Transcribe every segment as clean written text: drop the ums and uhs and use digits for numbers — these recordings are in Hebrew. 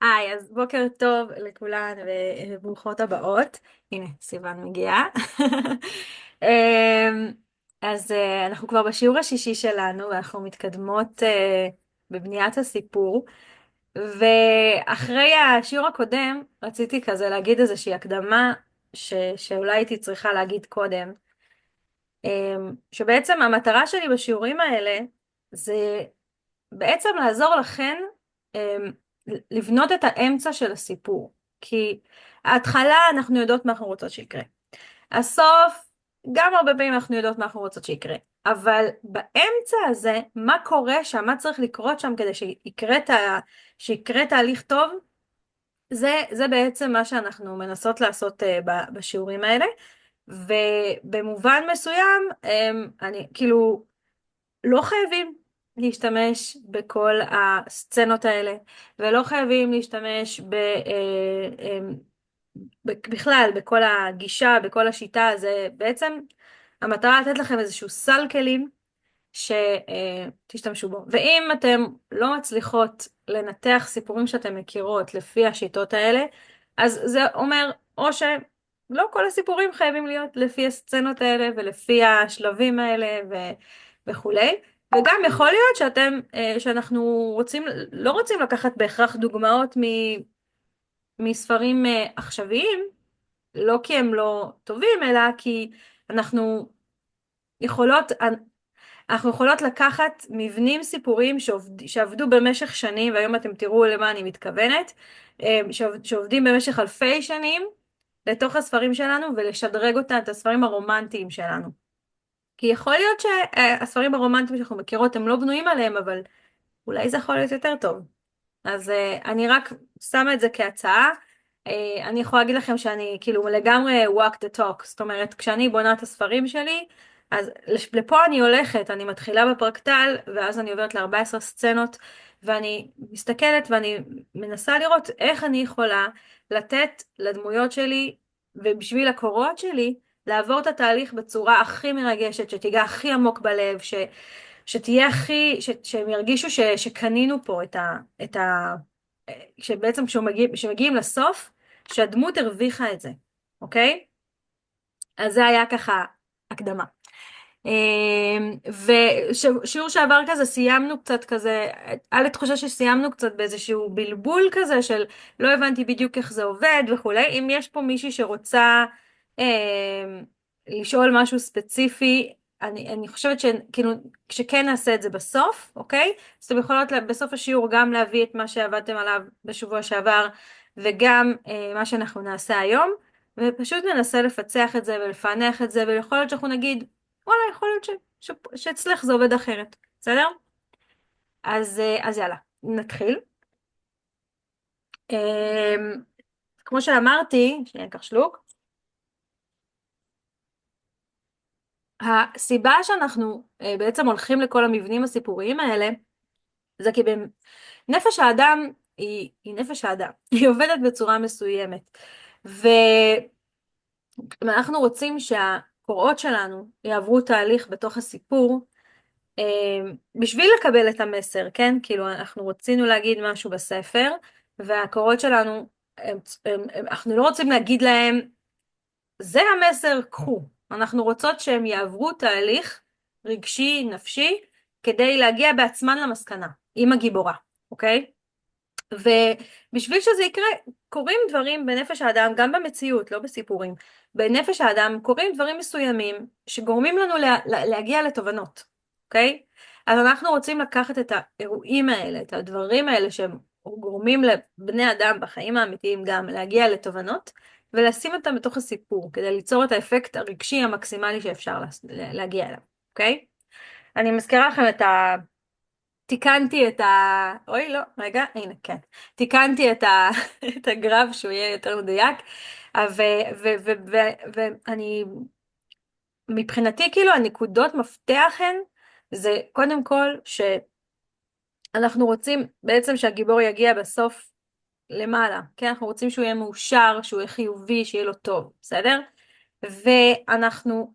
היי, אז בוקר טוב לכולן וברוכות הבאות. הנה, סיוון מגיעה. אמ, אז אנחנו כבר בשיעור השישי שלנו, ואנחנו מתקדמות בבניית הסיפור. ואחרי השיעור הקודם, רציתי כזה להגיד איזושהי הקדמה שאולי הייתי צריכה להגיד קודם. שבעצם המטרה שלי בשיעורים האלה זה בעצם לעזור לכן אמ, לבנות את האמצע של הסיפור. כי ההתחלה אנחנו יודעות מה אנחנו רוצות שיקרה. הסוף, גם הרבה פעמים אנחנו יודעות מה אנחנו רוצות שיקרה. אבל באמצע הזה, מה קורה שם, מה צריך לקרות שם כדי שיקרה תהליך טוב, זה בעצם מה שאנחנו מנסות לעשות בשיעורים האלה. ובמובן מסוים, אני כאילו, לא חייבים להשתמש בכל הסצנות האלה, ולא חייבים להשתמש בכלל, בכל הגישה, בכל השיטה. זה בעצם המטרה לתת לכם איזשהו סל כלים שתשתמשו בו. ואם אתם לא מצליחות לנתח סיפורים שאתם מכירות לפי השיטות האלה, אז זה אומר או שלא כל הסיפורים חייבים להיות לפי הסצנות האלה ולפי השלבים האלה וכולי. וגם יכול להיות שאנחנו לא רוצים לקחת בהכרח דוגמאות מספרים עכשוויים, לא כי הם לא טובים, אלא כי אנחנו יכולות, אנחנו יכולות לקחת מבנים סיפוריים שעבדו במשך שנים, והיום אתם תראו למה אני מתכוונת, שעובדים במשך אלפי שנים לתוך הספרים שלנו, ולשדרג אותם, את הספרים הרומנטיים שלנו. כי יכול להיות שהספרים הרומנטיים שאנחנו מכירות הם לא בנויים עליהם, אבל אולי זה יכול להיות יותר טוב. אז אני רק שמה את זה כהצעה. אני יכולה להגיד לכם שאני כאילו לגמרי walk the talk, זאת אומרת, כשאני בונה את הספרים שלי, אז לפה אני הולכת, אני מתחילה בפרקטל, ואז אני עוברת ל14 סצנות, ואני מסתכלת ואני מנסה לראות איך אני יכולה לתת לדמויות שלי, ובשביל הקורות שלי, לעבור את התהליך בצורה הכי מרגשת, שתיגע הכי עמוק בלב, שתהיה שהם ירגישו שקנינו פה שבעצם כשמגיעים לסוף, שהדמות הרוויחה את זה, אוקיי? אז זה היה ככה הקדמה. ושיעור שעבר כזה סיימנו קצת כזה, היה לי תחושה שסיימנו קצת באיזשהו בלבול כזה של לא הבנתי בדיוק איך זה עובד וכולי. אם יש פה מישהי שרוצה לשאול משהו ספציפי, אני חושבת שכאילו, שכן נעשה את זה בסוף, אוקיי? אז אתם יכולות בסוף השיעור גם להביא את מה שעבדתם עליו בשבוע שעבר, וגם מה שאנחנו נעשה היום, ופשוט ננסה לפצח את זה ולפענח את זה, ויכול להיות שאנחנו נגיד, וואלה, יכול להיות שאצלך זה עובד אחרת, בסדר? אז יאללה, נתחיל. כמו שאמרתי, שנייה, ניקח שלוק. הסיבה שאנחנו בעצם הולכים לכל המבנים הסיפוריים האלה, זה כי נפש האדם היא נפש האדם, היא עובדת בצורה מסוימת. ואנחנו רוצים שהקוראות שלנו יעברו תהליך בתוך הסיפור, בשביל לקבל את המסר, כן? כאילו אנחנו רצינו להגיד משהו בספר, והקורות שלנו, אנחנו לא רוצים להגיד להם, זה המסר, קחו. אנחנו רוצות שהם יעברו תהליך רגשי, נפשי, כדי להגיע בעצמן למסקנה, עם הגיבורה, אוקיי? ובשביל שזה יקרה, קורים דברים בנפש האדם, גם במציאות, לא בסיפורים. בנפש האדם קורים דברים מסוימים שגורמים לנו להגיע לתובנות, אוקיי? אז אנחנו רוצים לקחת את האירועים האלה, את הדברים האלה שהם גורמים לבני אדם בחיים האמיתיים גם להגיע לתובנות, ולשים אותם בתוך הסיפור, כדי ליצור את האפקט הרגשי המקסימלי שאפשר להגיע אליו, אוקיי? אני מזכירה לכם תיקנתי אוי לא, רגע, הנה, כן. תיקנתי את הגרף שהוא יהיה יותר מדויק, ואני, מבחינתי כאילו הנקודות מפתח הן, זה קודם כל שאנחנו רוצים בעצם שהגיבור יגיע בסוף למעלה, כן? אנחנו רוצים שהוא יהיה מאושר, שהוא יהיה חיובי, שיהיה לו טוב, בסדר? ואנחנו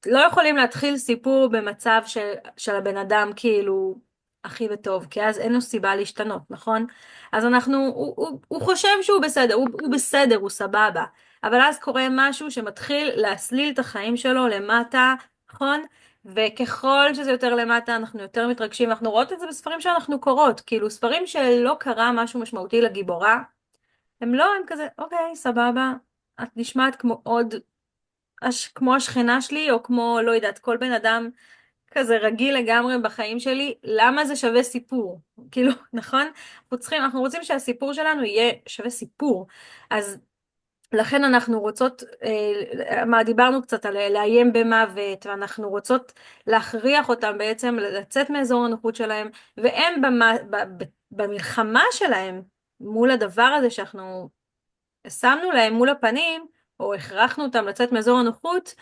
לא יכולים להתחיל סיפור במצב של הבן אדם כאילו הכי בטוב, כי אז אין לו סיבה להשתנות, נכון? אז הוא חושב שהוא בסדר, הוא בסדר, הוא סבבה, אבל אז קורה משהו שמתחיל להסליל את החיים שלו למטה, נכון? וככל שזה יותר למטה, אנחנו יותר מתרגשים, אנחנו רואות את זה בספרים שאנחנו קוראות, כאילו ספרים שלא קרה משהו משמעותי לגיבורה, הם לא, הם כזה, אוקיי, סבבה, את נשמעת כמו עוד, כמו השכנה שלי, או כמו, לא יודעת, כל בן אדם כזה רגיל לגמרי בחיים שלי, למה זה שווה סיפור? כאילו, נכון? אנחנו רוצים שהסיפור שלנו יהיה שווה סיפור. אז לכן אנחנו רוצות, דיברנו קצת על לאיים במוות, ואנחנו רוצות להכריח אותם בעצם לצאת מאזור הנוחות שלהם, והם במלחמה שלהם מול הדבר הזה שאנחנו שמנו להם מול הפנים, או הכרחנו אותם לצאת מאזור הנוחות,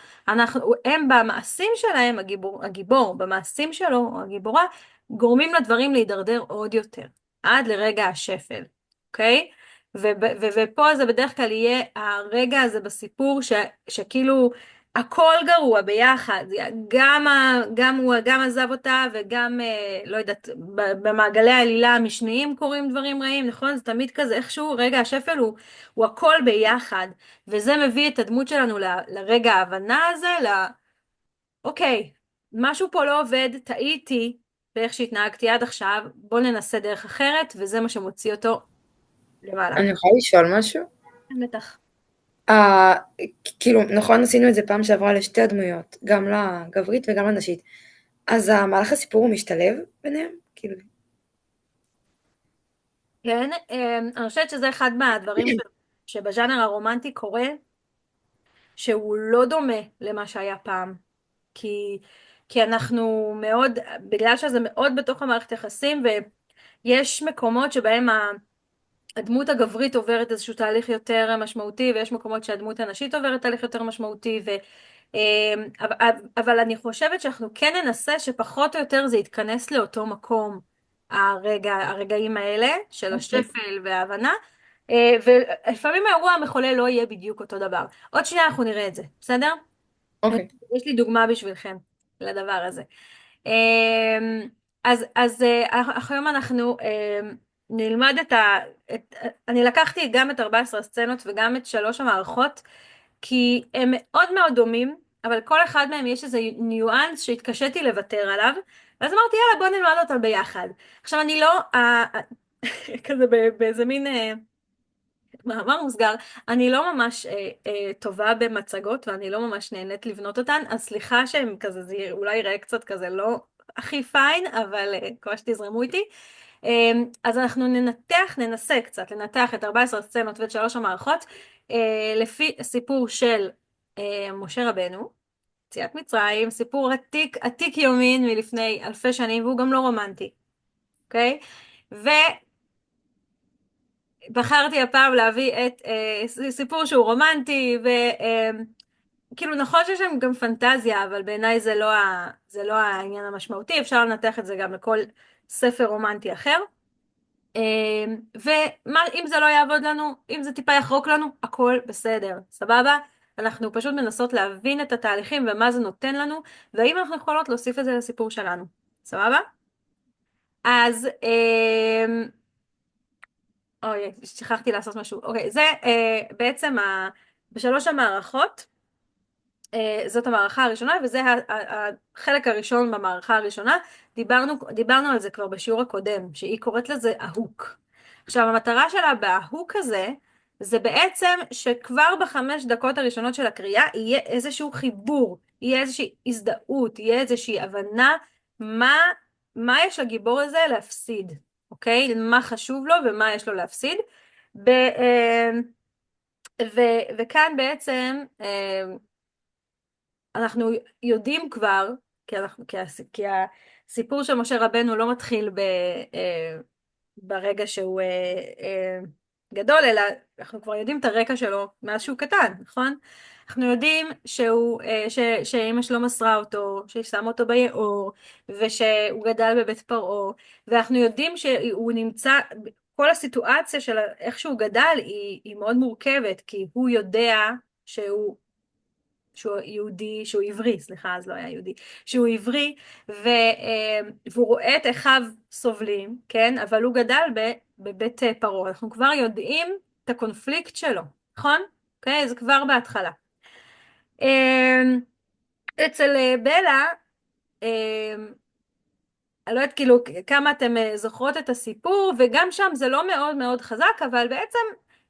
הם במעשים שלהם, הגיבור במעשים שלו, או הגיבורה, גורמים לדברים להידרדר עוד יותר, עד לרגע השפל, אוקיי? ופה זה בדרך כלל יהיה הרגע הזה בסיפור שכאילו הכל גרוע ביחד, גם עזב אותה וגם, לא יודעת, במעגלי העלילה המשניים קורים דברים רעים, נכון? זה תמיד כזה, איכשהו רגע השפל הוא הכל ביחד, וזה מביא את הדמות שלנו לרגע ההבנה הזה, אוקיי, משהו פה לא עובד, טעיתי באיך שהתנהגתי עד עכשיו, בוא ננסה דרך אחרת, וזה מה שמוציא אותו למעלה. אני יכולה לשאול משהו? בטח. אה, כאילו, נכון עשינו את זה פעם שעברה לשתי הדמויות, גם לגברית וגם לנשית. אז המהלך הסיפור הוא משתלב ביניהם? כאילו, כן, אני חושבת שזה אחד מהדברים שבז'אנר הרומנטי קורה, שהוא לא דומה למה שהיה פעם. כי אנחנו מאוד, בגלל שזה מאוד בתוך המערכת יחסים, ויש מקומות שבהם הדמות הגברית עוברת איזשהו תהליך יותר משמעותי, ויש מקומות שהדמות הנשית עוברת תהליך יותר משמעותי, אבל אני חושבת שאנחנו כן ננסה שפחות או יותר זה יתכנס לאותו מקום, הרגעים האלה של אוקיי. השפל וההבנה, ולפעמים האירוע המחולל לא יהיה בדיוק אותו דבר. עוד שנייה אנחנו נראה את זה, בסדר? אוקיי. יש לי דוגמה בשבילכם לדבר הזה. אמ, אז היום אנחנו נלמד אני לקחתי גם את 14 הסצנות וגם את 3 המערכות, כי הם מאוד מאוד דומים, אבל כל אחד מהם יש איזה ניואנס שהתקשיתי לוותר עליו, ואז אמרתי יאללה בוא נלמד אותם ביחד. עכשיו אני לא, כזה באיזה מין מאמר מוסגר, אני לא ממש טובה במצגות ואני לא ממש נהנית לבנות אותן, אז סליחה שהם כזה, זה אולי יראה קצת כזה לא הכי פיין, אבל כבר שתזרמו איתי. אז אנחנו ננסה קצת לנתח את 14 הסצנות ואת 3 המערכות, לפי סיפור של משה רבנו, יציאת מצרים, סיפור עתיק, עתיק יומין מלפני אלפי שנים, והוא גם לא רומנטי, אוקיי? בחרתי הפעם להביא את סיפור שהוא רומנטי, וכאילו נכון שיש שם גם פנטזיה, אבל בעיניי זה לא העניין המשמעותי, אפשר לנתח את זה גם לכל ספר רומנטי אחר. ואם זה לא יעבוד לנו, אם זה טיפה יחרוק לנו, הכל בסדר, סבבה? אנחנו פשוט מנסות להבין את התהליכים ומה זה נותן לנו, והאם אנחנו יכולות להוסיף את זה לסיפור שלנו, סבבה? אז אוי, שכחתי לעשות משהו. אוקיי, זה בעצם ב3 המערכות, זאת המערכה הראשונה, וזה החלק הראשון במערכה הראשונה. דיברנו על זה כבר בשיעור הקודם, שהיא קוראת לזה ההוק. עכשיו, המטרה שלה בההוק הזה, זה בעצם שכבר ב5 דקות הראשונות של הקריאה, יהיה איזשהו חיבור, יהיה איזושהי הזדהות, יהיה איזושהי הבנה מה יש לגיבור הזה להפסיד. אוקיי? מה חשוב לו ומה יש לו להפסיד. ב, וכאן בעצם אנחנו יודעים כבר, כי הסיפור של משה רבנו לא מתחיל ברגע שהוא גדול, אלא אנחנו כבר יודעים את הרקע שלו מאז שהוא קטן, נכון? אנחנו יודעים שאמא שלו מסרה אותו, ששם אותו ביאור, ושהוא גדל בבית פרעה, ואנחנו יודעים שהוא נמצא, כל הסיטואציה של איך שהוא גדל היא מאוד מורכבת, כי הוא יודע שהוא שהוא יהודי, שהוא עברי, סליחה, אז לא היה יהודי, שהוא עברי, והוא רואה את אחיו סובלים, כן? אבל הוא גדל בבית פרעה. אנחנו כבר יודעים את הקונפליקט שלו, נכון? אוקיי? זה כבר בהתחלה. אצל בלה, אני לא יודעת כאילו כמה אתם זוכרות את הסיפור, וגם שם זה לא מאוד מאוד חזק, אבל בעצם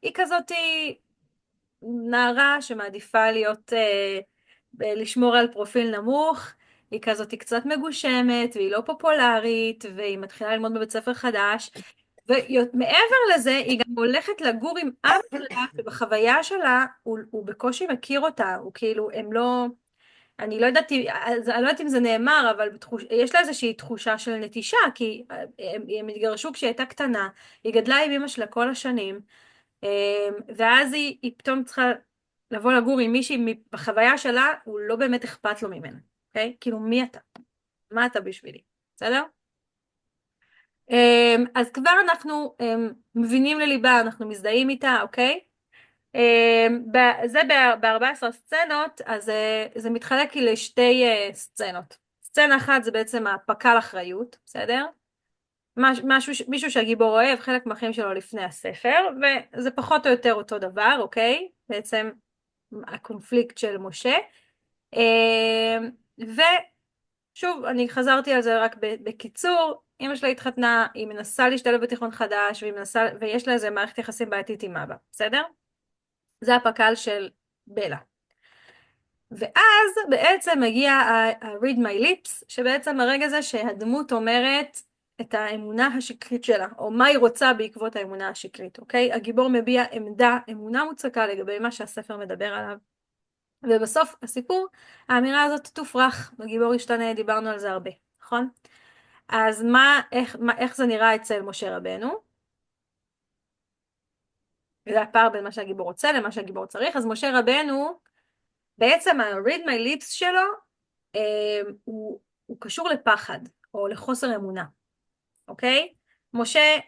היא כזאת נערה שמעדיפה לשמור על פרופיל נמוך, היא כזאת קצת מגושמת, והיא לא פופולרית, והיא מתחילה ללמוד בבית ספר חדש, ומעבר לזה היא גם הולכת לגור עם אבא שלה, ובחוויה שלה הוא בקושי מכיר אותה, הוא כאילו, הם לא... אני לא יודעת אם זה נאמר, אבל יש לה איזושהי תחושה של נטישה, כי הם התגרשו כשהיא הייתה קטנה, היא גדלה עם אמא שלה כל השנים, ואז היא פתאום צריכה לבוא לגור עם מישהי, בחוויה שלה, הוא לא באמת אכפת לו ממנה, אוקיי? כאילו, מי אתה? מה אתה בשבילי? בסדר? אז כבר אנחנו מבינים לליבה, אנחנו מזדהים איתה, אוקיי? זה ב-14 סצנות, אז זה מתחלק לשתי סצנות. סצנה אחת זה בעצם הפק"ל אחריות, בסדר? מישהו שהגיבור אוהב, חלק מהחיים שלו לפני הספר, וזה פחות או יותר אותו דבר, אוקיי? בעצם הקונפליקט של משה. ושוב, אני חזרתי על זה רק בקיצור, אמא שלה התחתנה, היא מנסה להשתלב בתיכון חדש, ויש לה איזה מערכת יחסים בעייתית עם אבא, בסדר? זה הפק"ל של בלה. ואז בעצם מגיע ה-read my lips, שבעצם הרגע זה שהדמות אומרת את האמונה השקרית שלה, או מה היא רוצה בעקבות האמונה השקרית, אוקיי? הגיבור מביע אמונה מוצקה לגבי מה שהספר מדבר עליו. ובסוף הסיפור, האמירה הזאת תופרח, הגיבור ישתנה, דיברנו על זה הרבה, נכון? אז איך זה נראה אצל משה רבנו? זה הפער בין מה שהגיבור רוצה למה שהגיבור צריך. אז משה רבנו, בעצם ה-read my lips שלו, הוא קשור לפחד, או לחוסר אמונה, אוקיי? משה,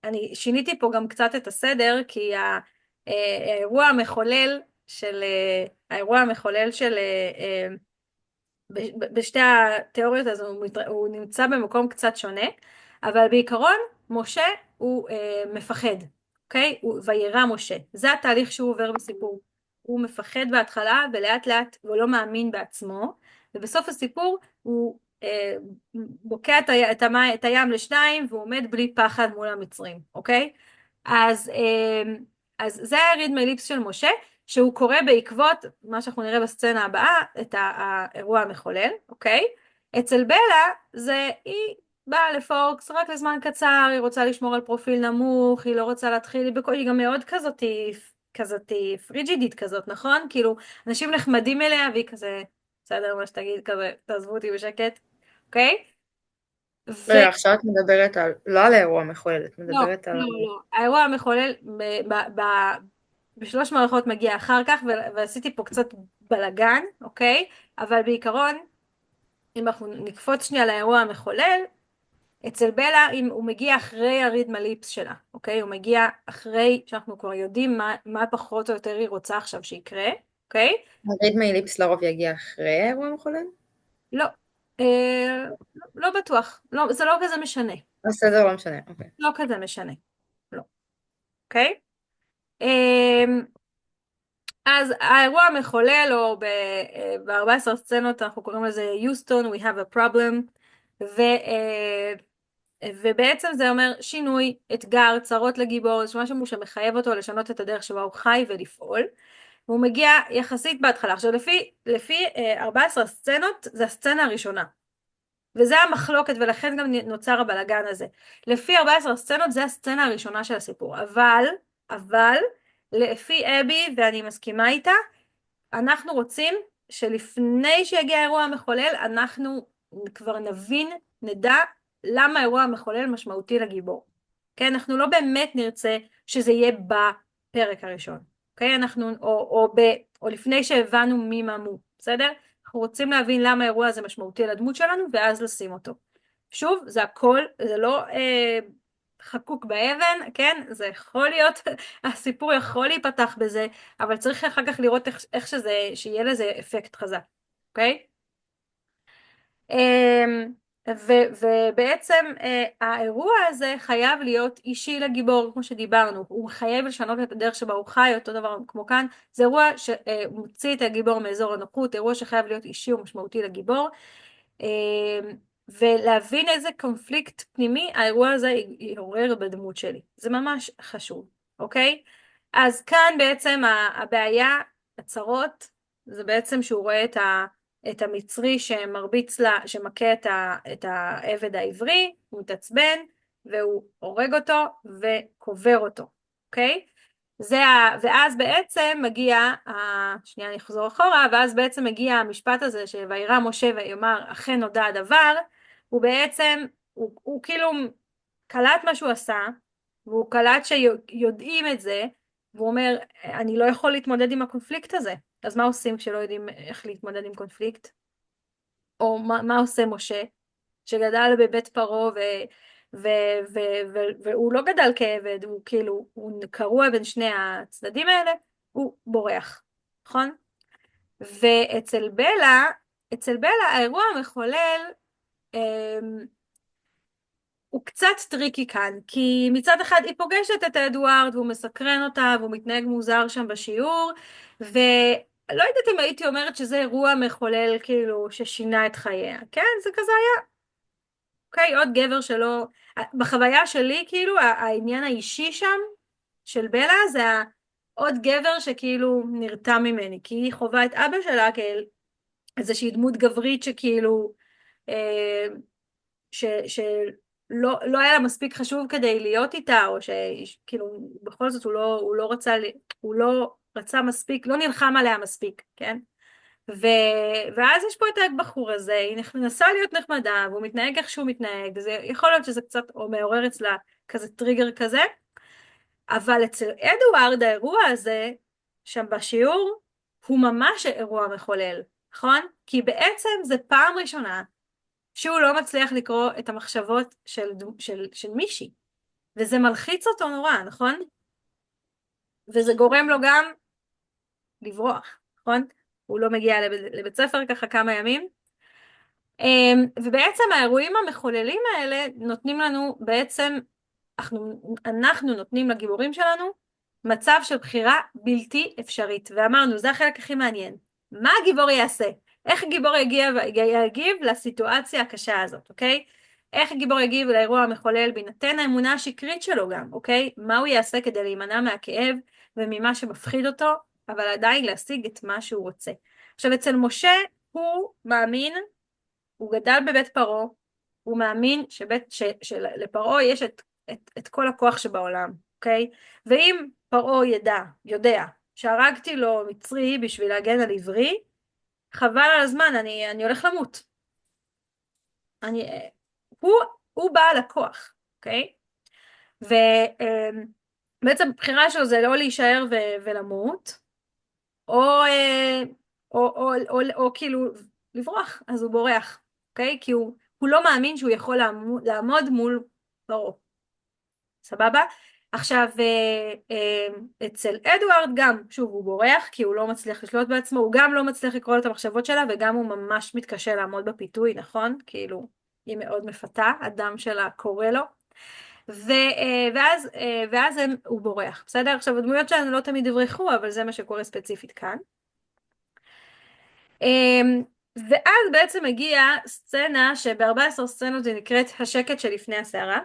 אני שיניתי פה גם קצת את הסדר, כי האירוע המחולל של בשתי התיאוריות, אז הוא נמצא במקום קצת שונה, אבל בעיקרון משה הוא מפחד, אוקיי? וירא משה. זה התהליך שהוא עובר בסיפור. הוא מפחד בהתחלה ולאט לאט הוא לא מאמין בעצמו, ובסוף הסיפור הוא בוקע את הים לשניים והוא עומד בלי פחד מול המצרים, אוקיי? אז זה היה read my lips של משה, שהוא קורא בעקבות מה שאנחנו נראה בסצנה הבאה, את האירוע המחולל, אוקיי? אצל בלה היא באה לפורקס רק לזמן קצר, היא רוצה לשמור על פרופיל נמוך, היא לא רוצה להתחיל, היא גם מאוד כזאת פריג'ידית כזאת, נכון? כאילו, אנשים נחמדים אליה והיא כזה, בסדר, מה שתגיד, כזה, תעזבו אותי בשקט, אוקיי? רגע, עכשיו את מדברת לא על האירוע המחולל, את לא, מדברת על... לא, לא. האירוע המחולל בשלוש מערכות מגיע אחר כך, ועשיתי פה קצת בלגן, אוקיי? אבל בעיקרון, אם אנחנו נקפוץ שנייה לאירוע המחולל, אצל בלה הוא מגיע אחרי הריד מליפס שלה, אוקיי? הוא מגיע אחרי שאנחנו כבר יודעים מה פחות או יותר היא רוצה עכשיו שיקרה, אוקיי? ה-read my lips לרוב יגיע אחרי האירוע המחולל? לא, לא בטוח, לא, זה לא כזה משנה, בסדר, לא משנה, אוקיי. לא כזה משנה, לא, אוקיי? אז האירוע המחולל, או ב-14 סצנות אנחנו קוראים לזה יוסטון, we have a problem, ובעצם זה אומר שינוי, אתגר, צרות לגיבור, זה משהו שמחייב אותו לשנות את הדרך שבה הוא חי ולפעול, והוא מגיע יחסית בהתחלה. עכשיו לפי 14 סצנות זה הסצנה הראשונה, וזה המחלוקת ולכן גם נוצר הבלגן הזה. לפי 14 סצנות זה הסצנה הראשונה של הסיפור, אבל לפי אבי, ואני מסכימה איתה, אנחנו רוצים שלפני שיגיע האירוע המחולל, אנחנו כבר נדע למה האירוע המחולל משמעותי לגיבור. כן, אנחנו לא באמת נרצה שזה יהיה בפרק הראשון. אוקיי, או לפני שהבנו מי מה מו, בסדר? אנחנו רוצים להבין למה האירוע הזה משמעותי לדמות שלנו, ואז לשים אותו. שוב, זה הכל, זה לא חקוק באבן, כן? זה יכול להיות, הסיפור יכול להיפתח בזה, אבל צריך אחר כך לראות איך שזה, שיהיה לזה אפקט חזק, אוקיי? אמ, ובעצם האירוע הזה חייב להיות אישי לגיבור, כמו שדיברנו, הוא חייב לשנות את הדרך שבה הוא חי, אותו דבר כמו כאן, זה אירוע שמוציא את הגיבור מאזור הנוחות, אירוע שחייב להיות אישי ומשמעותי לגיבור, אמ, ולהבין איזה קונפליקט פנימי האירוע הזה יעורר בדמות שלי, זה ממש חשוב, אוקיי? אז כאן בעצם הבעיה, הצרות, זה בעצם שהוא רואה את המצרי שמרביץ לה, שמכה את העבד העברי, הוא מתעצבן, והוא הורג אותו וקובר אותו, אוקיי? ואז בעצם מגיע, שנייה אני אחזור אחורה, ואז בעצם מגיע המשפט הזה שוירא משה ויאמר אכן נודע הדבר, הוא בעצם, הוא כאילו קלט מה שהוא עשה, והוא קלט שיודעים את זה, והוא אומר, אני לא יכול להתמודד עם הקונפליקט הזה. אז מה עושים כשלא יודעים איך להתמודד עם קונפליקט? או מה עושה משה, שגדל בבית פרעה ו, והוא לא גדל כעבד, הוא כאילו, הוא קרוע בין שני הצדדים האלה, הוא בורח, נכון? ואצל בלה, אצל בלה האירוע המחולל, הוא קצת טריקי כאן, כי מצד אחד היא פוגשת את אדוארד והוא מסקרן אותה והוא מתנהג מוזר שם בשיעור, ולא יודעת אם הייתי אומרת שזה אירוע מחולל כאילו ששינה את חייה, כן? זה כזה היה, אוקיי, עוד גבר שלא, בחוויה שלי כאילו העניין האישי שם של בלה זה עוד גבר שכאילו נרתע ממני, כי היא חווה את אבא שלה כאיזושהי דמות גברית שכאילו, אה, שלא היה לה מספיק חשוב כדי להיות איתה, או שכאילו בכל זאת הוא לא רצה מספיק, לא נלחם עליה מספיק, כן? ואז יש פה את הבחור הזה, היא מנסה להיות נחמדה, והוא מתנהג איך שהוא מתנהג, וזה יכול להיות שזה קצת או מעורר אצלה כזה טריגר כזה, אבל אצל אדוארד האירוע הזה, שם בשיעור, הוא ממש אירוע מחולל, נכון? כי בעצם זה פעם ראשונה שהוא לא מצליח לקרוא את המחשבות של מישהי, וזה מלחיץ אותו נורא, נכון? וזה גורם לו גם לברוח, נכון? הוא לא מגיע לבית ספר ככה כמה ימים, ובעצם האירועים המחוללים האלה נותנים לנו בעצם, אנחנו נותנים לגיבורים שלנו מצב של בחירה בלתי אפשרית, ואמרנו זה החלק הכי מעניין, מה הגיבור יעשה? איך הגיבור יגיב לסיטואציה הקשה הזאת, אוקיי? איך הגיבור יגיב לאירוע המחולל בהינתן האמונה השקרית שלו גם, אוקיי? מה הוא יעשה כדי להימנע מהכאב וממה שמפחיד אותו, אבל עדיין להשיג את מה שהוא רוצה. עכשיו אצל משה הוא מאמין, הוא גדל בבית פרעה, הוא מאמין שלפרעה יש את כל הכוח שבעולם, אוקיי? ואם פרעה יודע שהרגתי לו מצרי בשביל להגן על עברי, חבל על הזמן, אני הולך למות. אני, הוא, הוא בעל הכוח, אוקיי? ובעצם הבחירה שלו זה לא להישאר ולמות, או, או כאילו לברוח, אז הוא בורח, אוקיי? כי הוא לא מאמין שהוא יכול לעמוד מול פרעה. סבבה? עכשיו, אצל אדוארד גם, שוב, הוא בורח, כי הוא לא מצליח לשלוט בעצמו, הוא גם לא מצליח לקרוא את המחשבות שלה, וגם הוא ממש מתקשה לעמוד בפיתוי, נכון? כאילו, היא מאוד מפתה, הדם שלה קורא לו. ואז הוא בורח, בסדר? עכשיו, הדמויות שלנו לא תמיד יברחו, אבל זה מה שקורה ספציפית כאן. ואז בעצם הגיעה סצנה שב-14 סצנות היא נקראת השקט שלפני הסערה.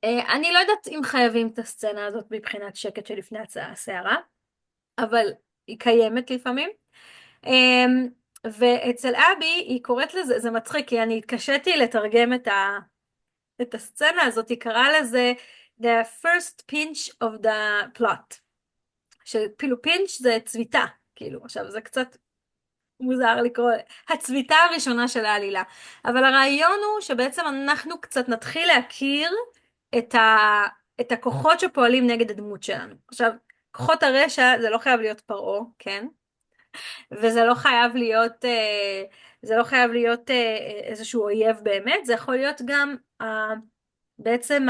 אני לא יודעת אם חייבים את הסצנה הזאת מבחינת שקט שלפני הסערה, אבל היא קיימת לפעמים. ואצל אבי היא קוראת לזה, זה מצחיק, כי אני התקשיתי לתרגם את הסצנה הזאת, היא קראה לזה The first pinch of the plot. שפילו פינץ' זה צביטה, כאילו, עכשיו זה קצת מוזר לקרוא, הצביטה הראשונה של העלילה. אבל הרעיון הוא שבעצם אנחנו קצת נתחיל להכיר את הכוחות שפועלים נגד הדמות שלנו. עכשיו, כוחות הרשע זה לא חייב להיות פרעה, כן? וזה לא חייב להיות, זה לא חייב להיות איזשהו אויב באמת, זה יכול להיות גם בעצם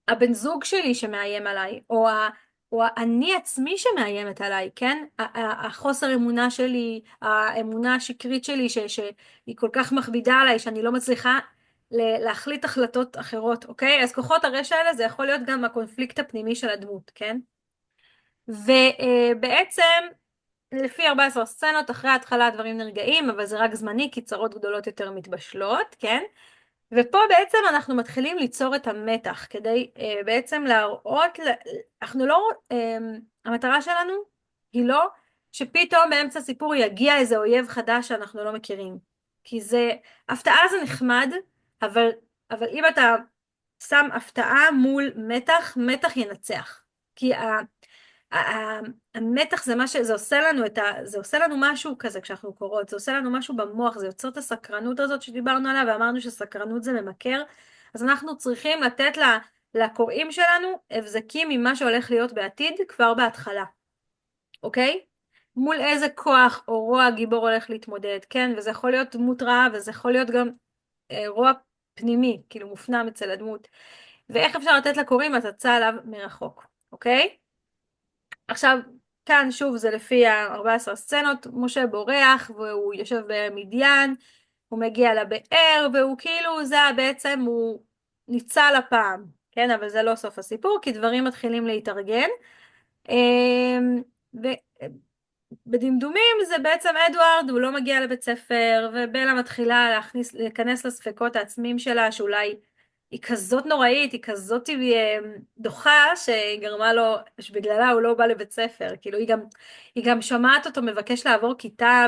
הבן זוג שלי שמאיים עליי, או אני עצמי שמאיימת עליי, כן? החוסר אמונה שלי, האמונה השקרית שלי שהיא כל כך מכבידה עליי, שאני לא מצליחה להחליט החלטות אחרות, אוקיי? אז כוחות הרשע האלה זה יכול להיות גם הקונפליקט הפנימי של הדמות, כן? ובעצם לפי 14 סצנות, אחרי ההתחלה הדברים נרגעים, אבל זה רק זמני, כי צרות גדולות יותר מתבשלות, כן? ופה בעצם אנחנו מתחילים ליצור את המתח, כדי בעצם להראות, אנחנו לא, המטרה שלנו היא לא שפתאום באמצע הסיפור יגיע איזה אויב חדש שאנחנו לא מכירים. כי זה, הפתעה זה נחמד, אבל אם אתה שם הפתעה מול מתח, מתח ינצח. כי המתח זה מה שזה עושה לנו זה עושה לנו משהו כזה כשאנחנו קוראות, זה עושה לנו משהו במוח, זה יוצר את הסקרנות הזאת שדיברנו עליה ואמרנו שסקרנות זה ממכר, אז אנחנו צריכים לתת לקוראים שלנו הבזקים ממה שהולך להיות בעתיד כבר בהתחלה, אוקיי? מול איזה כוח או רוע הגיבור הולך להתמודד, כן? וזה יכול להיות דמות רעה וזה יכול להיות גם רוע פנימי, כאילו מופנם אצל הדמות. ואיך אפשר לתת לקוראים הצצה עליו מרחוק, אוקיי? עכשיו, כאן שוב זה לפי ה-14 סצנות, משה בורח והוא יושב במדיין, הוא מגיע לבאר והוא כאילו, זה בעצם, הוא ניצל הפעם, כן? אבל זה לא סוף הסיפור, כי דברים מתחילים להתארגן. בדמדומים זה בעצם אדוארד, הוא לא מגיע לבית ספר, ובלה מתחילה להיכנס לספקות העצמיים שלה, שאולי היא כזאת נוראית, היא כזאת דוחה, שגרמה לו, שבגללה הוא לא בא לבית ספר. כאילו, היא גם שומעת אותו מבקש לעבור כיתה,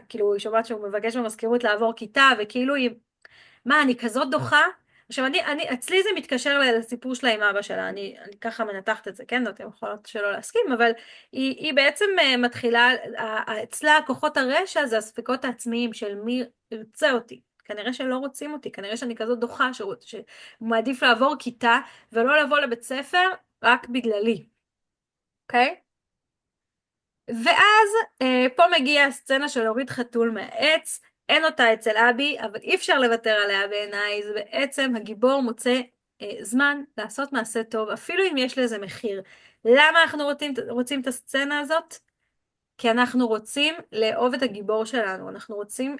כאילו, היא שומעת שהוא מבקש במזכירות לעבור כיתה, וכאילו היא, מה, אני כזאת דוחה? עכשיו, אצלי זה מתקשר לסיפור שלה עם אבא שלה, אני ככה מנתחת את זה, כן? אתם יכולות שלא להסכים, אבל היא בעצם מתחילה, אצלה כוחות הרשע זה הספקות העצמיים של מי ירצה אותי. כנראה שלא רוצים אותי, כנראה שאני כזאת דוחה, שהוא מעדיף לעבור כיתה ולא לבוא לבית ספר רק בגללי, אוקיי? ואז פה מגיעה הסצנה של להוריד חתול מהעץ, אין אותה אצל אבי, אבל אי אפשר לוותר עליה בעיניי, זה בעצם הגיבור מוצא זמן לעשות מעשה טוב, אפילו אם יש לזה מחיר. למה אנחנו רוצים את הסצנה הזאת? כי אנחנו רוצים לאהוב את הגיבור שלנו, אנחנו רוצים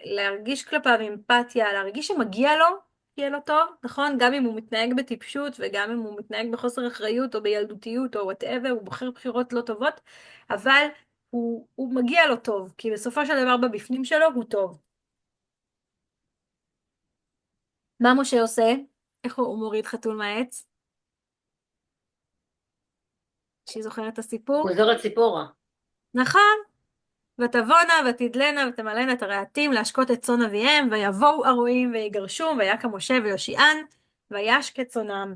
להרגיש כלפיו אמפתיה, להרגיש שמגיע לו, יהיה לו טוב, נכון? גם אם הוא מתנהג בטיפשות וגם אם הוא מתנהג בחוסר אחריות או בילדותיות או whatever, הוא בוחר בחירות לא טובות, אבל הוא מגיע לו טוב, כי בסופו של דבר בבפנים שלו הוא טוב. מה משה עושה? איך הוא מוריד חתול מהעץ? שהיא זוכרת את הסיפור? גוזרת ציפורה. נכון. ותבואנה ותדלנה ותמלאנה את הרהטים להשקות את צאן אביהם, ויבואו הרועים ויגרשום, ויקם משה ויושיען, וישק את צאנם.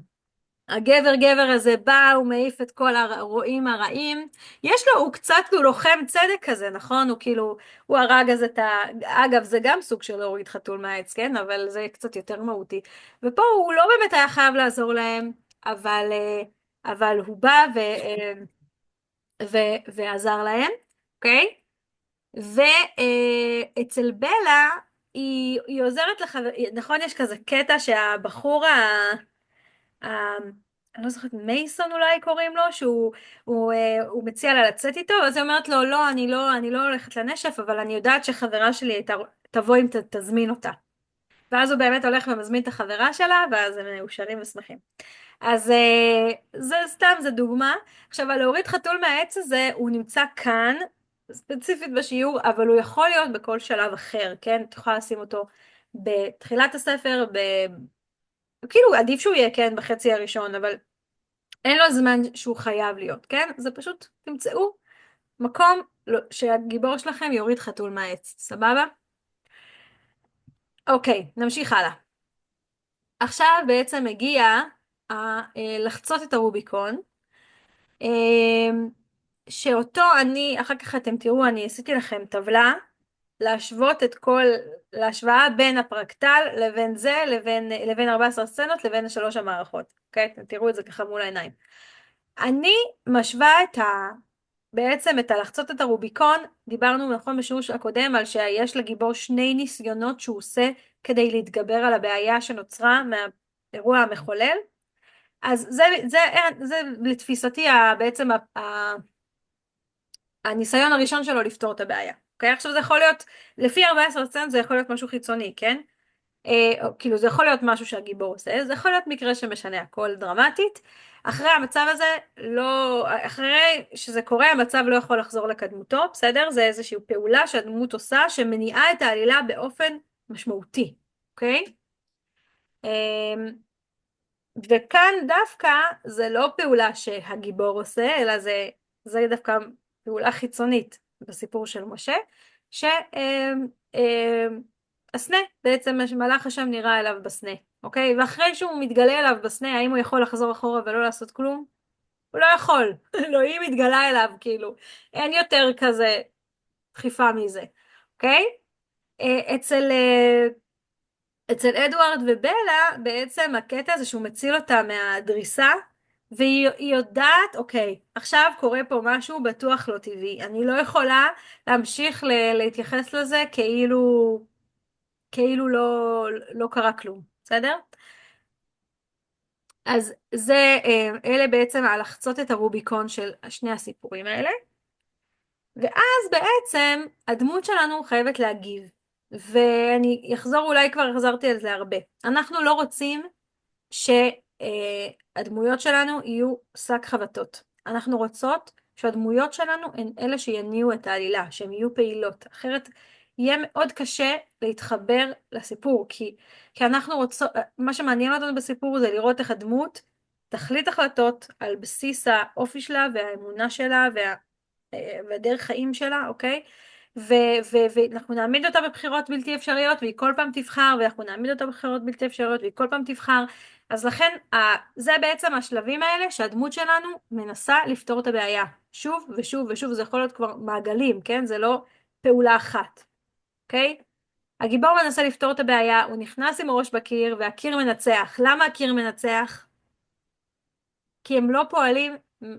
הגבר גבר הזה בא, הוא מעיף את כל הרועים הרעים. יש לו, הוא קצת הוא לוחם צדק כזה, נכון? הוא כאילו, הוא הרג אז את אגב, זה גם סוג של להוריד חתול מהעץ, כן? אבל זה קצת יותר מהותי. ופה הוא לא באמת היה חייב לעזור להם, אבל הוא בא ועזר להם, אוקיי? ואצל בלה, היא עוזרת לחבר, נכון, יש כזה קטע שהבחור אני לא זוכרת, מייסון אולי קוראים לו, הוא מציע לה לצאת איתו, אז היא אומרת לו, לא, אני לא הולכת לנשף, אבל אני יודעת שחברה שלי תבוא אם תזמין אותה. ואז הוא באמת הולך ומזמין את החברה שלה, ואז הם מאושרים ושמחים. אז זה סתם, זה דוגמה. עכשיו, להוריד חתול מהעץ הזה, הוא נמצא כאן, ספציפית בשיעור, אבל הוא יכול להיות בכל שלב אחר, כן? את יכולה לשים אותו בתחילת הספר, כאילו עדיף שהוא יהיה, כן, בחצי הראשון, אבל אין לו זמן שהוא חייב להיות, כן? זה פשוט, תמצאו מקום שהגיבור שלכם יוריד חתול מהעץ, סבבה? אוקיי, נמשיך הלאה. עכשיו בעצם הגיע לחצות את הרוביקון, שאותו אחר כך אתם תראו, אני עשיתי לכם טבלה, להשוות להשוואה בין הפרקטל לבין זה, לבין 14 סצנות, לבין 3 המערכות, אוקיי? אתם תראו את זה ככה מול העיניים. אני משווה בעצם את לחצות את הרוביקון, דיברנו נכון בשיעור הקודם על שיש לגיבור שני ניסיונות שהוא עושה כדי להתגבר על הבעיה שנוצרה מהאירוע המחולל. אז זה לתפיסתי בעצם הניסיון הראשון שלו לפתור את הבעיה. אוקיי? עכשיו זה יכול להיות, לפי 14 סצנות זה יכול להיות משהו חיצוני, כן? כאילו זה יכול להיות משהו שהגיבור עושה, זה יכול להיות מקרה שמשנה הכל דרמטית. אחרי המצב הזה, לא, אחרי שזה קורה, המצב לא יכול לחזור לקדמותו, בסדר? זה איזושהי פעולה שהדמות עושה שמניעה את העלילה באופן משמעותי, אוקיי? וכאן דווקא זה לא פעולה שהגיבור עושה, אלא זה דווקא פעולה חיצונית בסיפור של משה, הסנה, בעצם מלאך השם נראה אליו בסנה, אוקיי? ואחרי שהוא מתגלה אליו בסנה, האם הוא יכול לחזור אחורה ולא לעשות כלום? הוא לא יכול, אלוהים מתגלה אליו, כאילו, אין יותר כזה דחיפה מזה, אוקיי? אצל אדוארד ובלה, בעצם הקטע הזה שהוא מציל אותה מהדריסה, והיא יודעת, אוקיי, עכשיו קורה פה משהו בטוח לא טבעי, אני לא יכולה להמשיך להתייחס לזה כאילו לא קרה כלום, בסדר? אז אלה בעצם לחצות את הרוביקון של שני הסיפורים האלה, ואז בעצם הדמות שלנו חייבת להגיב, ואני אחזור, אולי כבר החזרתי על זה הרבה. אנחנו לא רוצים שהדמויות שלנו יהיו שק חבטות. אנחנו רוצות שהדמויות שלנו הן אלה שיניעו את העלילה, שהן יהיו פעילות. אחרת יהיה מאוד קשה להתחבר לסיפור, כי אנחנו רוצות, מה שמעניין אותנו בסיפור זה לראות איך הדמות תחליט החלטות על בסיס האופי שלה והאמונה שלה והדרך חיים שלה, אוקיי? ואנחנו נעמיד אותה בבחירות בלתי אפשריות והיא כל פעם תבחר, ואנחנו נעמיד אותה בבחירות בלתי אפשריות והיא כל פעם תבחר. אז לכן זה בעצם השלבים האלה שהדמות שלנו מנסה לפתור את הבעיה שוב ושוב ושוב. זה יכול להיות כבר מעגלים, כן? זה לא פעולה אחת, אוקיי? הגיבור מנסה לפתור את הבעיה, הוא נכנס עם הראש בקיר והקיר מנצח. למה הקיר מנצח? כי הם לא פועלים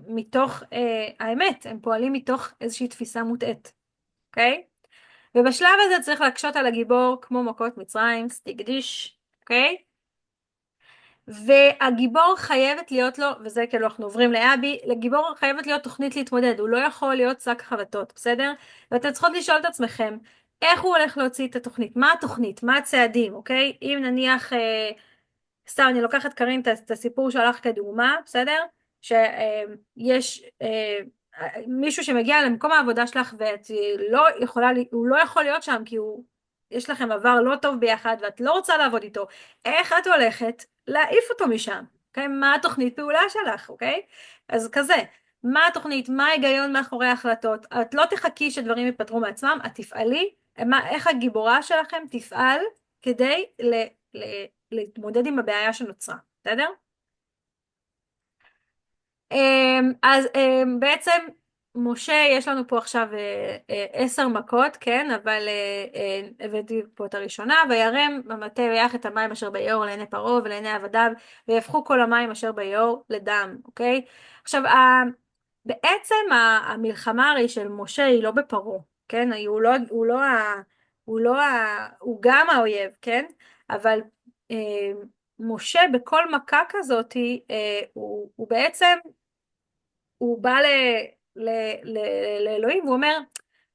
מתוך האמת, הם פועלים מתוך איזושהי תפיסה מוטעית, אוקיי? ובשלב הזה צריך להקשות על הגיבור כמו מכות מצרים, סטיגדיש, אוקיי? והגיבור חייבת להיות לו, וזה כאילו אנחנו עוברים לאבי, לגיבור חייבת להיות תוכנית להתמודד, הוא לא יכול להיות שק חבטות, בסדר? ואתם צריכות לשאול את עצמכם, איך הוא הולך להוציא את התוכנית? מה התוכנית? מה הצעדים, אוקיי? אם נניח, סתם אני לוקחת קרין את הסיפור שלך כדוגמה, בסדר? שיש מישהו שמגיע למקום העבודה שלך ואת לא יכולה, הוא לא יכול להיות שם כי יש לכם עבר לא טוב ביחד ואת לא רוצה לעבוד איתו. איך את הולכת להעיף אותו משם? אוקיי? מה התוכנית פעולה שלך, אוקיי? אז כזה, מה התוכנית? מה ההיגיון מאחורי ההחלטות? את לא תחכי שדברים ייפתרו מעצמם, את תפעלי, איך הגיבורה שלכם תפעל כדי להתמודד עם הבעיה שנוצרה, בסדר? אז בעצם משה, יש לנו פה עכשיו 10 מכות, כן? אבל הבאתי פה את הראשונה, וירם במטה ויח את המים אשר ביאור לעיני פרעה ולעיני עבדיו, ויהפכו כל המים אשר ביאור לדם, אוקיי? עכשיו, בעצם המלחמה הרי של משה היא לא בפרעה, כן? הוא גם האויב, כן? אבל משה בכל מכה כזאת, הוא בעצם, הוא בא ל, ל, לאלוהים, הוא אומר,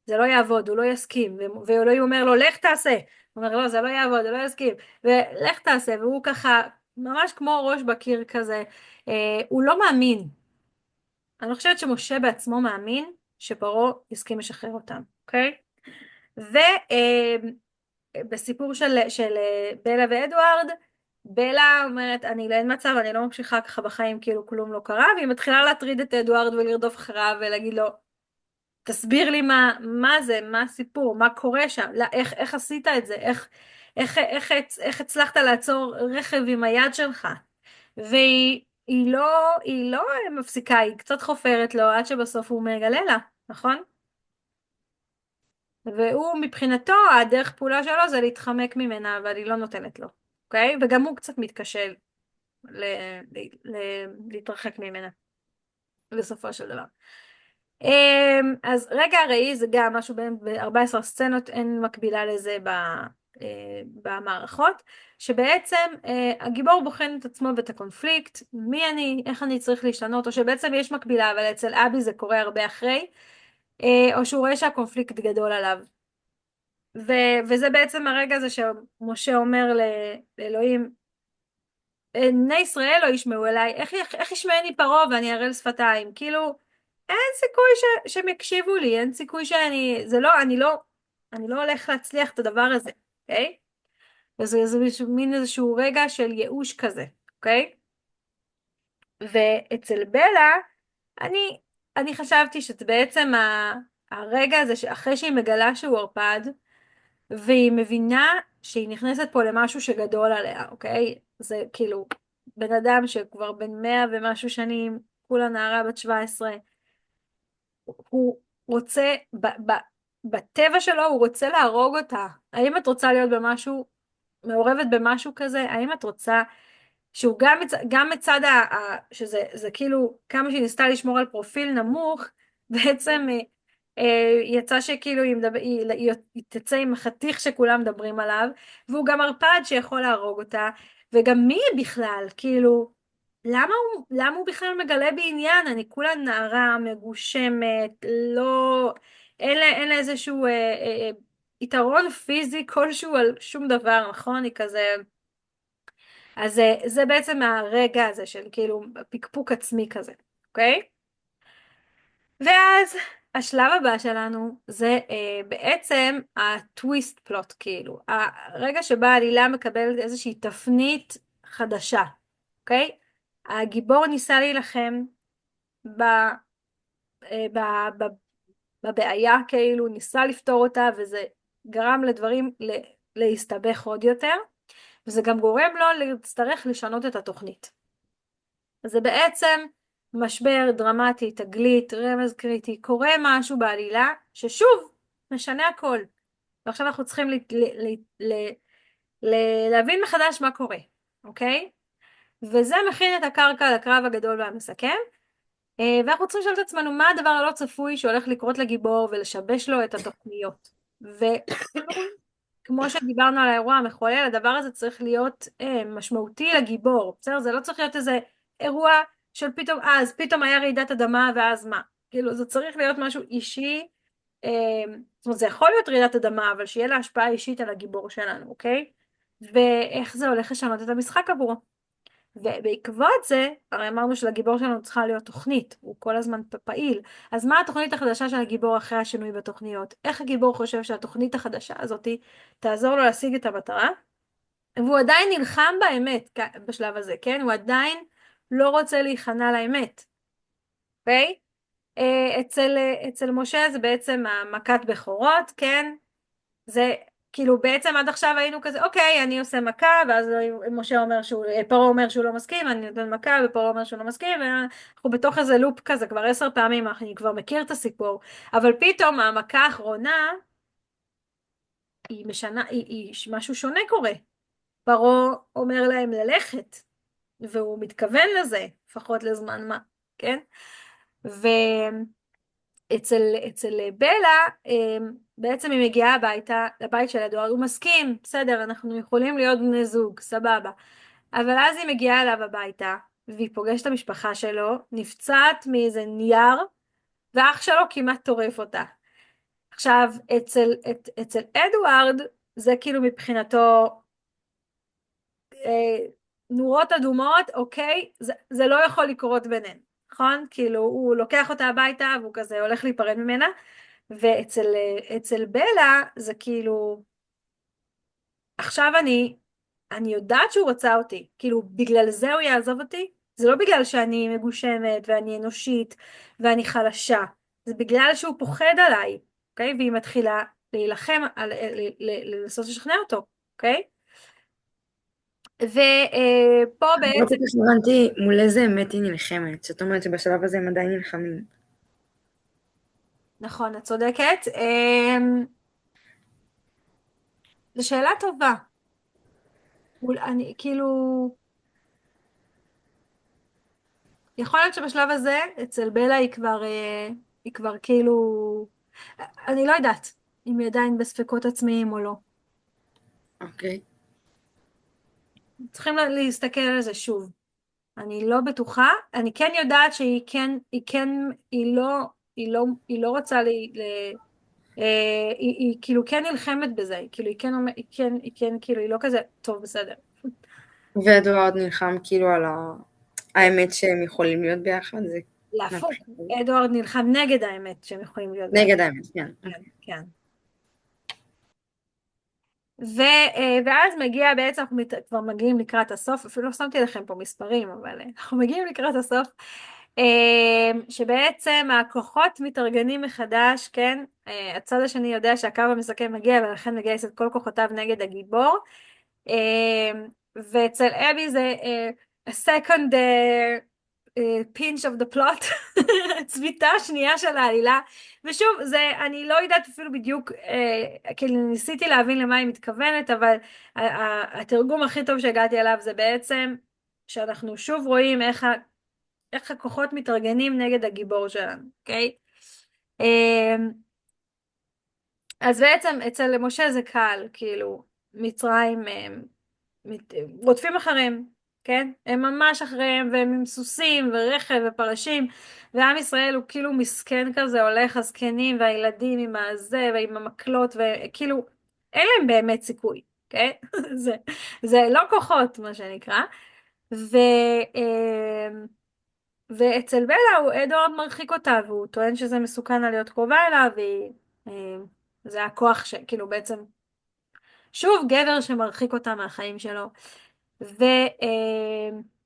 זה לא יעבוד, הוא לא יסכים, ואלוהים אומר לו, לך תעשה. הוא אומר, לא, זה לא יעבוד, הוא לא יסכים, ולך תעשה, והוא ככה, ממש כמו ראש בקיר כזה, הוא לא מאמין. אני לא חושבת שמשה בעצמו מאמין שפרעה יסכים לשחרר אותם, אוקיי? ובסיפור של בלה ואדוארד, בלה אומרת, אין מצב, אני לא ממשיכה ככה בחיים כאילו כלום לא קרה, והיא מתחילה להטריד את אדוארד ולרדוף אחריו ולהגיד לו, תסביר לי מה זה, מה הסיפור, מה קורה שם, איך עשית את זה, איך הצלחת לעצור רכב עם היד שלך. והיא לא מפסיקה, היא קצת חופרת לו עד שבסוף הוא מגלה לה, נכון? והוא מבחינתו, הדרך פעולה שלו זה להתחמק ממנה, אבל היא לא נותנת לו, אוקיי? וגם הוא קצת מתקשה להתרחק ממנה, בסופו של דבר. אז רגע הראי זה גם משהו בין ב-14 סצנות, אין מקבילה לזה במערכות, שבעצם הגיבור בוחן את עצמו ואת הקונפליקט, מי אני, איך אני צריך להשתנות, או שבעצם יש מקבילה, אבל אצל אבי זה קורה הרבה אחרי, או שהוא רואה שהקונפליקט גדול עליו. וזה בעצם הרגע הזה שמשה אומר לאלוהים, בני ישראל לא ישמעו אליי, איך ישמעני פרעה ואני ערל שפתיים? כאילו, אין סיכוי שהם יקשיבו לי, אין סיכוי זה לא, אני לא הולך להצליח את הדבר הזה, אוקיי? וזה מין איזשהו רגע של ייאוש כזה, אוקיי? ואצל בלה, אני, אני חשבתי שזה בעצם הרגע הזה שאחרי שהיא מגלה שהוא ערפד, והיא מבינה שהיא נכנסת פה למשהו שגדול עליה, אוקיי? זה כאילו בן אדם שכבר בן 100 ומשהו שנים, כולה נערה בת 17, הוא רוצה, בטבע שלו הוא רוצה להרוג אותה. האם את רוצה להיות במשהו, מעורבת במשהו כזה? האם את רוצה שהוא גם מצד שזה כאילו כמה שהיא ניסתה לשמור על פרופיל נמוך, בעצם יצא שכאילו היא תצא עם החתיך שכולם מדברים עליו, והוא גם ערפד שיכול להרוג אותה, וגם מי היא בכלל? כאילו, למה הוא בכלל מגלה בעניין? אני כולה נערה, מגושמת, לא, אין לה איזשהו יתרון פיזי כלשהו על שום דבר, נכון? היא כזה... אז זה בעצם הרגע הזה של כאילו פקפוק עצמי כזה, אוקיי? ואז השלב הבא שלנו זה בעצם הטוויסט פלוט, כאילו, הרגע שבה העלילה מקבלת איזושהי תפנית חדשה, אוקיי? הגיבור ניסה להילחם ב, ב, ב, בבעיה, כאילו, ניסה לפתור אותה, וזה גרם לדברים להסתבך עוד יותר, וזה גם גורם לו להצטרך לשנות את התוכנית. אז זה בעצם משבר דרמטי, תגלית, רמז קריטי, קורה משהו בעלילה ששוב משנה הכל. ועכשיו אנחנו צריכים להבין מחדש מה קורה, אוקיי? וזה מכין את הקרקע לקרב הגדול והמסכם, ואנחנו צריכים לשאול את עצמנו מה הדבר הלא צפוי שהולך לקרות לגיבור ולשבש לו את התוכניות. כמו שדיברנו על האירוע המחולל, הדבר הזה צריך להיות משמעותי לגיבור, בסדר? זה לא צריך להיות איזה אירוע של פתאום, אז פתאום היה רעידת אדמה ואז מה? כאילו זה צריך להיות משהו אישי, זאת אומרת זה יכול להיות רעידת אדמה, אבל שיהיה לה השפעה אישית על הגיבור שלנו, אוקיי? ואיך זה הולך לשנות את המשחק עבורו. ובעקבות זה, הרי אמרנו שלגיבור שלנו צריכה להיות תוכנית, הוא כל הזמן פעיל. אז מה התוכנית החדשה של הגיבור אחרי השינוי בתוכניות? איך הגיבור חושב שהתוכנית החדשה הזאת תעזור לו להשיג את המטרה? והוא עדיין נלחם באמת בשלב הזה, כן? הוא עדיין לא רוצה להיכנע לאמת, אוקיי? אצל משה זה בעצם המכת בכורות, כן? זה כאילו בעצם עד עכשיו היינו כזה, אוקיי, אני עושה מכה, ואז משה אומר פרעה אומר שהוא לא מסכים, אני נותן מכה, ופרעה אומר שהוא לא מסכים, ואנחנו בתוך איזה לופ כזה כבר 10 פעמים, אני כבר מכיר את הסיפור, אבל פתאום המכה האחרונה, היא משנה, משהו שונה קורה. פרעה אומר להם ללכת, והוא מתכוון לזה, לפחות לזמן מה, כן? אצל בלה, בעצם היא מגיעה הביתה, לבית של אדוארד, הוא מסכים, בסדר, אנחנו יכולים להיות בני זוג, סבבה. אבל אז היא מגיעה אליו הביתה, והיא פוגשת את המשפחה שלו, נפצעת מאיזה נייר, ואח שלו כמעט טורף אותה. עכשיו, אצל אדוארד, זה כאילו מבחינתו נורות אדומות, אוקיי, זה לא יכול לקרות ביניהם, נכון? כאילו, הוא לוקח אותה הביתה, והוא כזה הולך להיפרד ממנה, ואצל בלה זה כאילו, עכשיו אני יודעת שהוא רצה אותי, כאילו בגלל זה הוא יעזוב אותי, זה לא בגלל שאני מגושמת ואני אנושית ואני חלשה, זה בגלל שהוא פוחד עליי, אוקיי? והיא מתחילה להילחם, לנסות לשכנע אותו, אוקיי? ופה לא בעצם, כל כך הבנתי מול איזה אמת היא נלחמת, זאת אומרת שבשלב הזה הם עדיין נלחמים. נכון, את צודקת, זו שאלה טובה, אני כאילו, יכול להיות שבשלב הזה אצל בלה היא כבר היא כבר כאילו, אני לא יודעת אם היא עדיין בספקות עצמיים או לא. אוקיי. צריכים להסתכל על זה שוב. אני לא בטוחה, אני כן יודעת שהיא כן, היא לא רוצה היא כאילו כן נלחמת בזה, היא כאילו היא כן כאילו היא לא כזה, טוב בסדר. ואדוארד נלחם כאילו על האמת שהם יכולים להיות ביחד, זה להפוך, מהבחינה. אדוארד נלחם נגד האמת שהם יכולים להיות ביחד. נגד האמת, כן. כן, כן. ואז מגיע בעצם, אנחנו כבר מגיעים לקראת הסוף, אפילו לא שמתי לכם פה מספרים, אבל אנחנו מגיעים לקראת הסוף, שבעצם הכוחות מתארגנים מחדש, כן? הצד השני יודע שהקו המסכם מגיע, ולכן מגייס את כל כוחותיו נגד הגיבור. ואצל אבי זה a second pinch of the plot, צביטה שנייה של העלילה. ושוב, אני לא יודעת אפילו בדיוק, כאילו ניסיתי להבין למה היא מתכוונת, אבל התרגום הכי טוב שהגעתי אליו זה בעצם שאנחנו שוב רואים איך הכוחות מתארגנים נגד הגיבור שלנו, אוקיי? אז בעצם אצל משה זה קל, כאילו, מצרים רודפים אחריהם, כן? הם ממש אחריהם, והם עם סוסים ורכב ופרשים, ועם ישראל הוא כאילו מסכן כזה, הולך הזקנים והילדים עם הזה ועם המקלות, וכאילו, אין להם באמת סיכוי, כן? זה, זה לא כוחות, מה שנקרא. ו, ואצל בלה הוא אדוארד מרחיק אותה, והוא טוען שזה מסוכן לה להיות קרובה אליו, זה הכוח שכאילו בעצם, שוב גבר שמרחיק אותה מהחיים שלו. ו,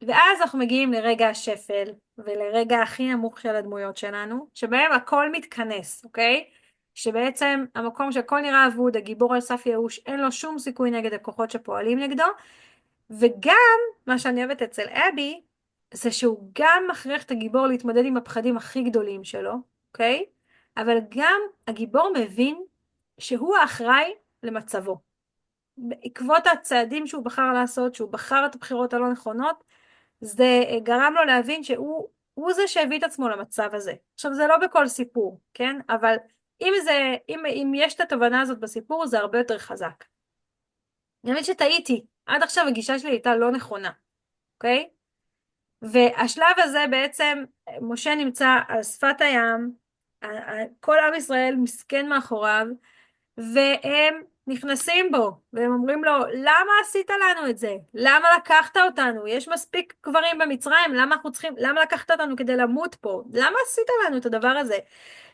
ואז אנחנו מגיעים לרגע השפל, ולרגע הכי נמוך של הדמויות שלנו, שבהם הכל מתכנס, אוקיי? שבעצם המקום שהכל נראה אבוד, הגיבור על סף ייאוש, אין לו שום סיכוי נגד הכוחות שפועלים נגדו, וגם מה שאני אוהבת אצל אבי, זה שהוא גם מכריח את הגיבור להתמודד עם הפחדים הכי גדולים שלו, אוקיי? אבל גם הגיבור מבין שהוא האחראי למצבו. בעקבות הצעדים שהוא בחר לעשות, שהוא בחר את הבחירות הלא נכונות, זה גרם לו להבין הוא זה שהביא את עצמו למצב הזה. עכשיו זה לא בכל סיפור, כן? אבל אם יש את התובנה הזאת בסיפור, זה הרבה יותר חזק. אני מבין שטעיתי, עד עכשיו הגישה שלי הייתה לא נכונה, אוקיי? והשלב הזה בעצם, משה נמצא על שפת הים, כל עם ישראל מסכן מאחוריו, והם נכנסים בו, והם אומרים לו, למה עשית לנו את זה? למה לקחת אותנו? יש מספיק גברים במצרים, למה לקחת אותנו כדי למות פה? למה עשית לנו את הדבר הזה?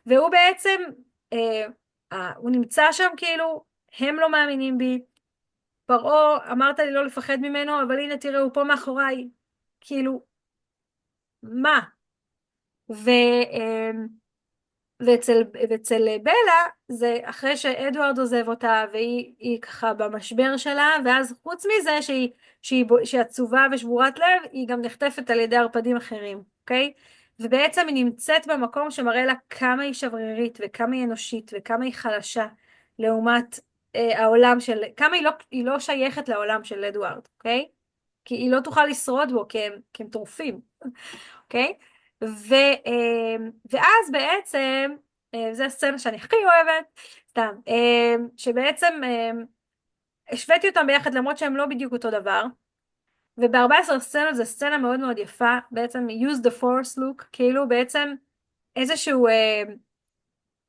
והוא בעצם, הוא נמצא שם כאילו, הם לא מאמינים בי, פרעה אמרת לי לא לפחד ממנו, אבל הנה תראה, הוא פה מאחוריי, כאילו, מה? ו... ואצל בלה זה אחרי שאדוארד עוזב אותה והיא ככה במשבר שלה, ואז חוץ מזה שהיא עצובה ושבורת לב, היא גם נחטפת על ידי ערפדים אחרים, אוקיי? ובעצם היא נמצאת במקום שמראה לה כמה היא שברירית וכמה היא אנושית וכמה היא חלשה לעומת העולם כמה היא לא שייכת לעולם של אדוארד, אוקיי? כי היא לא תוכל לשרוד בו כי הם טורפים, אוקיי? ואז בעצם, זו הסצנה שאני הכי אוהבת, סתם, שבעצם השוויתי אותם ביחד למרות שהם לא בדיוק אותו דבר, וב-14 סצנות זו סצנה מאוד מאוד יפה, בעצם use the force look, כאילו בעצם איזשהו,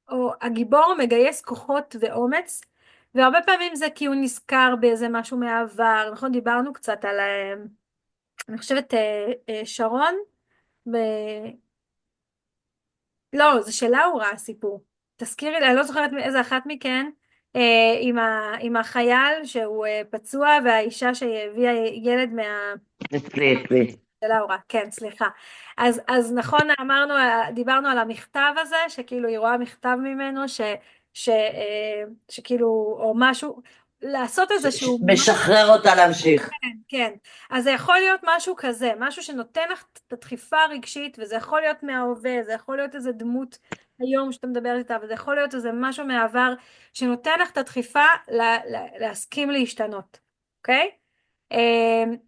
או הגיבור מגייס כוחות ואומץ, והרבה פעמים זה כי הוא נזכר באיזה משהו מהעבר, נכון? דיברנו קצת על, אני חושבת, שרון, לא, זה של לאורה הסיפור. תזכירי לי, אני לא זוכרת איזה אחת מכן, עם החייל שהוא פצוע והאישה שהביאה ילד אצלי. של לאורה, כן, סליחה. אז נכון, דיברנו על המכתב הזה, שכאילו היא רואה מכתב ממנו, ש, שכאילו, או משהו, לעשות איזשהו משחרר אותה להמשיך. כן, כן. אז זה יכול להיות משהו כזה, משהו שנותן לך את הדחיפה הרגשית, וזה יכול להיות מההווה, זה יכול להיות איזה דמות היום שאתה מדבר איתה, וזה יכול להיות איזה משהו מהעבר שנותן לך את הדחיפה להסכים להשתנות, אוקיי?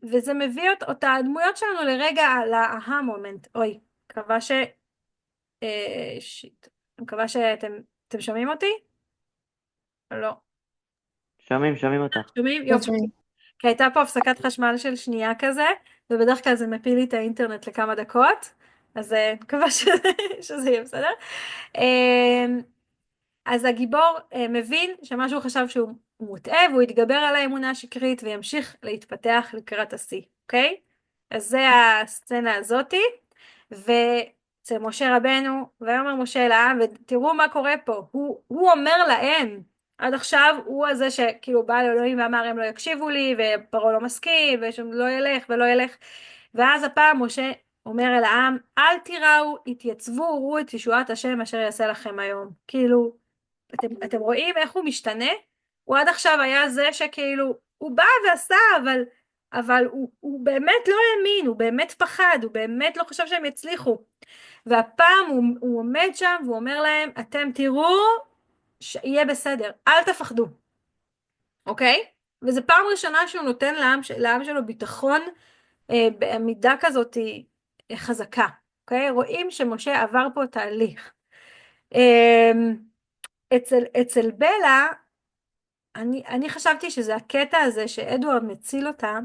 וזה מביא אותה, הדמויות שלנו לרגע להה מומנט, אוי, מקווה שיט, אני מקווה שאתם שומעים אותי? או לא. שומעים אותך. שומעים? כן, יופי. שומעים. כי הייתה פה הפסקת חשמל של שנייה כזה, ובדרך כלל זה מפיל לי את האינטרנט לכמה דקות, אז אני מקווה שזה יהיה בסדר. אז הגיבור מבין שמה שהוא חשב שהוא מוטעה, והוא יתגבר על האמונה השקרית וימשיך להתפתח לקראת השיא, אוקיי? אז זה הסצנה הזאתי, ואצל משה רבנו, ויאמר משה אל העם, ותראו מה קורה פה, הוא אומר להם, עד עכשיו הוא הזה שכאילו בא לאלוהים ואמר הם לא יקשיבו לי, ופרעה לא מסכים, ושום לא ילך ולא ילך, ואז הפעם משה אומר אל העם, אל תיראו, התייצבו, ראו את ישועת השם אשר יעשה לכם היום. כאילו, אתם רואים איך הוא משתנה? הוא עד עכשיו היה זה שכאילו, הוא בא ועשה, אבל הוא באמת לא האמין, הוא באמת פחד, הוא באמת לא חשב שהם יצליחו. והפעם הוא עומד שם והוא אומר להם, אתם תראו שיהיה בסדר, אל תפחדו, אוקיי? וזו פעם ראשונה שהוא נותן לעם שלו ביטחון בעמידה כזאת חזקה, אוקיי? רואים שמשה עבר פה תהליך. אצל בלה, אני חשבתי שזה הקטע הזה שאדוארד מציל אותה,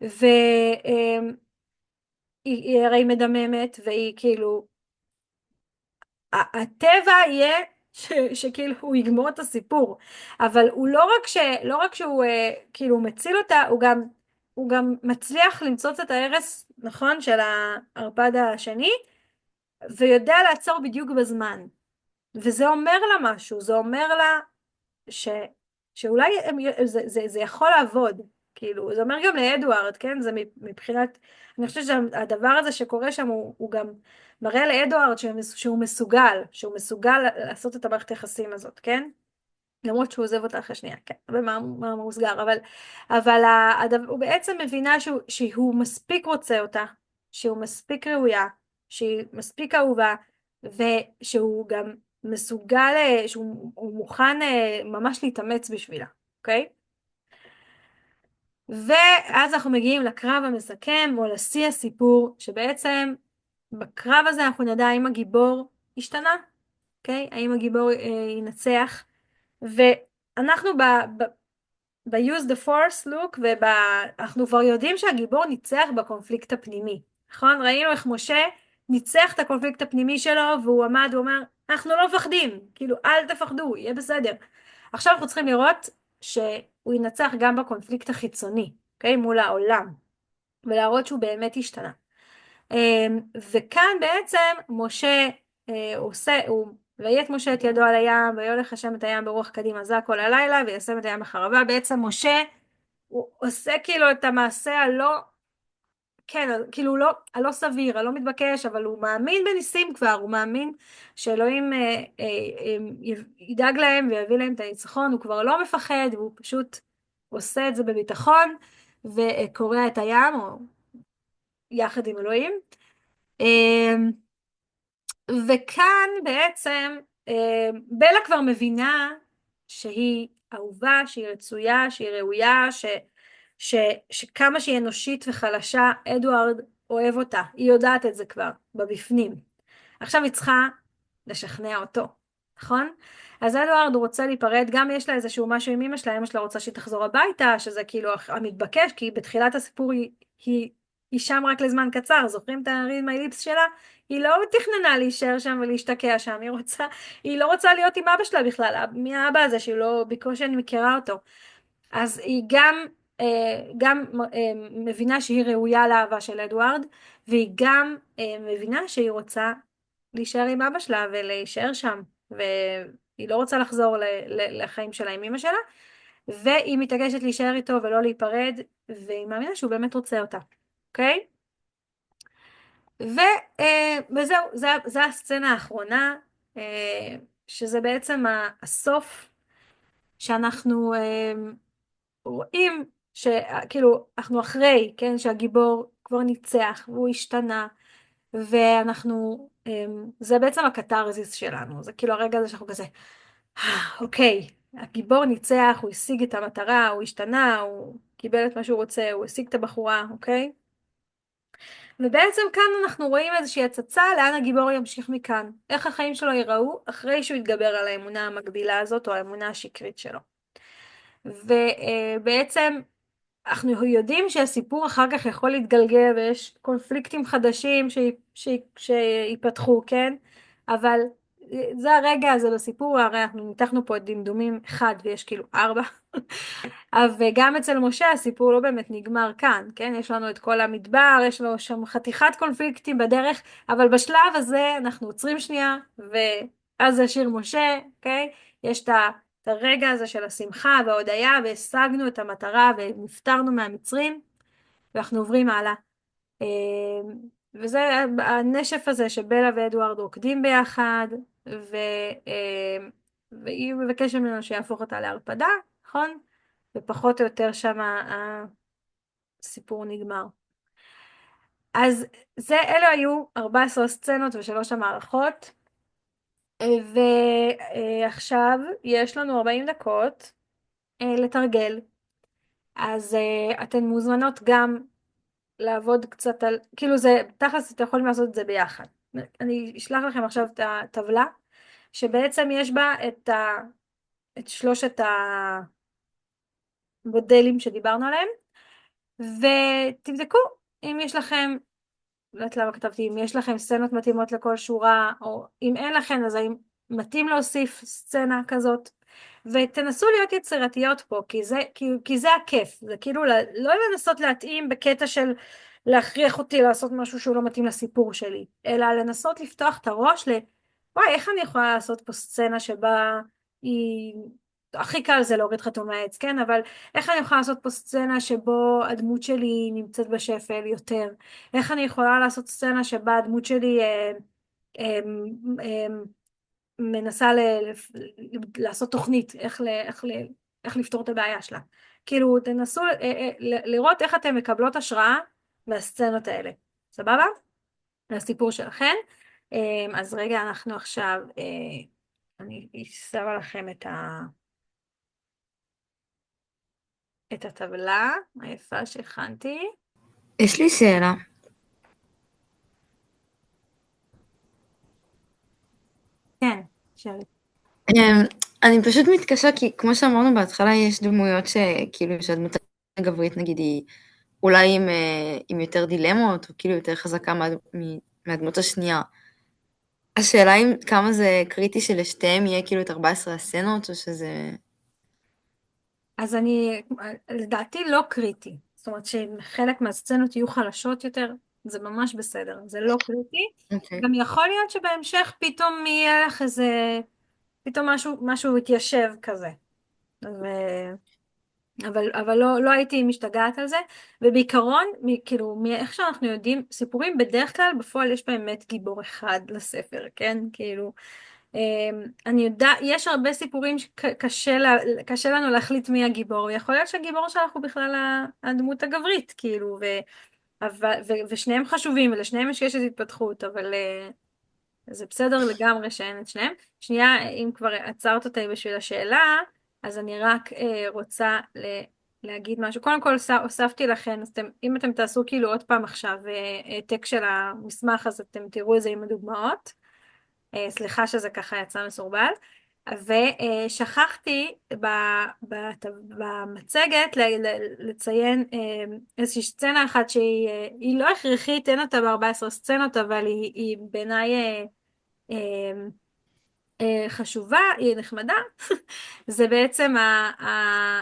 והיא הרי מדממת, והיא כאילו, הטבע יהיה שכאילו הוא יגמור את הסיפור, אבל הוא לא רק שהוא כאילו מציל אותה, הוא גם מצליח למצוץ את ההרס, נכון, של הערפד השני, ויודע לעצור בדיוק בזמן. וזה אומר לה משהו, זה אומר לה שאולי זה יכול לעבוד, כאילו, זה אומר גם לאדוארד, כן, זה מבחינת, אני חושבת שהדבר הזה שקורה שם הוא גם מראה לאדוארד שהוא מסוגל לעשות את המערכת היחסים הזאת, כן? למרות שהוא עוזב אותה אחרי שנייה, כן, במאמר מוסגר, אבל הוא בעצם מבינה שהוא מספיק רוצה אותה, שהוא מספיק ראויה, שהיא מספיק אהובה, ושהוא גם מסוגל, שהוא מוכן ממש להתאמץ בשבילה, אוקיי? ואז אנחנו מגיעים לקרב המסכם, או לשיא הסיפור, שבעצם בקרב הזה אנחנו נדע האם הגיבור השתנה, אוקיי? האם הגיבור ינצח, ואנחנו ב-use the force look, ואנחנו כבר יודעים שהגיבור ניצח בקונפליקט הפנימי, נכון? ראינו איך משה ניצח את הקונפליקט הפנימי שלו, והוא עמד, הוא אומר, אנחנו לא מפחדים, כאילו אל תפחדו, יהיה בסדר. עכשיו אנחנו צריכים לראות שהוא ינצח גם בקונפליקט החיצוני, אוקיי? מול העולם, ולהראות שהוא באמת השתנה. וכאן בעצם משה הוא ויית משה את ידו על הים, ויולך השם את הים ברוח קדימה זה כל הלילה, וישם את הים בחרבה. בעצם משה הוא עושה כאילו את המעשה כן, כאילו הלא סביר, הלא מתבקש, אבל הוא מאמין בניסים כבר, הוא מאמין שאלוהים ידאג להם ויביא להם את הניצחון, הוא כבר לא מפחד, והוא פשוט עושה את זה בביטחון, וקורע את הים, או יחד עם אלוהים. וכאן בעצם בלה כבר מבינה שהיא אהובה, שהיא רצויה, שהיא ראויה, שכמה שהיא אנושית וחלשה, אדוארד אוהב אותה, היא יודעת את זה כבר, בבפנים. עכשיו היא צריכה לשכנע אותו, נכון? אז אדוארד רוצה להיפרד, גם יש לה איזשהו משהו עם אמא שלה, אמא שלה רוצה שהיא תחזור הביתה, שזה כאילו המתבקש, כי בתחילת הסיפור היא שם רק לזמן קצר, זוכרים את ה-read my lips שלה? היא לא תכננה להישאר שם ולהשתקע שם, היא לא רוצה להיות עם אבא שלה בכלל, מי האבא הזה שהיא לא, בקושי אני מכירה אותו. אז היא גם מבינה שהיא ראויה לאהבה של אדוארד, והיא גם מבינה שהיא רוצה להישאר עם אבא שלה ולהישאר שם, והיא לא רוצה לחזור לחיים שלה עם אמא שלה, והיא מתעקשת להישאר איתו ולא להיפרד, והיא מאמינה שהוא באמת רוצה אותה, אוקיי? וזהו, זה הסצנה האחרונה, שזה בעצם הסוף שאנחנו רואים שכאילו אנחנו אחרי, כן, שהגיבור כבר ניצח והוא השתנה, ואנחנו, זה בעצם הקתרזיס שלנו, זה כאילו הרגע הזה שאנחנו כזה, אוקיי, הגיבור ניצח, הוא השיג את המטרה, הוא השתנה, הוא קיבל את מה שהוא רוצה, הוא השיג את הבחורה, אוקיי? ובעצם כאן אנחנו רואים איזושהי הצצה לאן הגיבור ימשיך מכאן. איך החיים שלו ייראו אחרי שהוא יתגבר על האמונה המקבילה הזאת, או האמונה השקרית שלו. ובעצם אנחנו יודעים שהסיפור אחר כך יכול להתגלגל, ויש קונפליקטים חדשים שיפתחו, כן? אבל זה הרגע הזה בסיפור, הרי אנחנו ניתחנו פה את דמדומים 1 ויש כאילו 4. וגם אצל משה הסיפור לא באמת נגמר כאן, כן? יש לנו את כל המדבר, יש לנו שם חתיכת קונפליקטים בדרך, אבל בשלב הזה אנחנו עוצרים שנייה, ואז זה שיר משה, אוקיי? יש את הרגע הזה של השמחה וההודיה, והשגנו את המטרה ונפטרנו מהמצרים, ואנחנו עוברים הלאה. וזה הנשף הזה שבלה ואדוארד רוקדים ביחד, והיא מבקשת ממנו שיהפוך אותה להרפדה, נכון? ופחות או יותר שם הסיפור נגמר. אז אלו היו 14 סצנות ושלוש המערכות, ועכשיו יש לנו 40 דקות לתרגל. אז אתן מוזמנות גם לעבוד קצת על, כאילו זה, תכלס אתם יכולים לעשות את זה ביחד. אני אשלח לכם עכשיו את הטבלה, שבעצם יש בה את שלושת המודלים שדיברנו עליהם, ותבדקו אם יש לכם, לא יודעת למה כתבתי, אם יש לכם סצנות מתאימות לכל שורה, או אם אין לכם, אז האם מתאים להוסיף סצנה כזאת, ותנסו להיות יצירתיות פה, כי זה הכיף, זה כאילו לא לנסות להתאים בקטע של להכריח אותי לעשות משהו שהוא לא מתאים לסיפור שלי, אלא לנסות לפתוח את הראש וואי, איך אני יכולה לעשות פה סצנה שבה היא, הכי קל זה להוריד חתול מהעץ, כן? אבל איך אני יכולה לעשות פה סצנה שבו הדמות שלי נמצאת בשפל יותר? איך אני יכולה לעשות סצנה שבה הדמות שלי מנסה לעשות תוכנית, איך לפתור את הבעיה שלה. כאילו, תנסו לראות איך אתם מקבלות השראה מהסצנות האלה. סבבה? לסיפור שלכם. אז רגע, אנחנו עכשיו, אני אשמה לכם את הטבלה היפה שהכנתי. יש לי שאלה. כן, שאלי. אני פשוט מתקשה, כי כמו שאמרנו בהתחלה, יש דמויות שכאילו שהדמות הגברית נגיד היא אולי עם יותר דילמות, או כאילו יותר חזקה מהדמות השנייה. השאלה אם כמה זה קריטי שלשתיהם יהיה כאילו את 14 הסצנות, או שזה... אז לדעתי לא קריטי. זאת אומרת שחלק מהסצנות יהיו חלשות יותר, זה ממש בסדר, זה לא קריטי. אוקיי. גם יכול להיות שבהמשך פתאום יהיה לך פתאום משהו יתיישב כזה. אבל לא הייתי משתגעת על זה, ובעיקרון, כאילו, מאיך שאנחנו יודעים, סיפורים בדרך כלל, בפועל יש באמת גיבור אחד לספר, כן? כאילו, אני יודעת, יש הרבה סיפורים שקשה לנו להחליט מי הגיבור, ויכול להיות שהגיבור שלך הוא בכלל הדמות הגברית, כאילו, ושניהם חשובים, ולשניהם יש קשת התפתחות, אבל זה בסדר לגמרי שאין את שניהם. שנייה, אם כבר עצרת אותי בשביל השאלה, אז אני רק רוצה להגיד משהו. קודם כל הוספתי לכם, אז אם אתם תעשו כאילו עוד פעם עכשיו העתק של המסמך, אז אתם תראו את זה עם הדוגמאות. סליחה שזה ככה יצא מסורבל. ושכחתי במצגת לציין איזושהי סצנה אחת שהיא לא הכרחית, אין אותה ב14 סצנות, אבל היא בעיניי חשובה, היא נחמדה. זה בעצם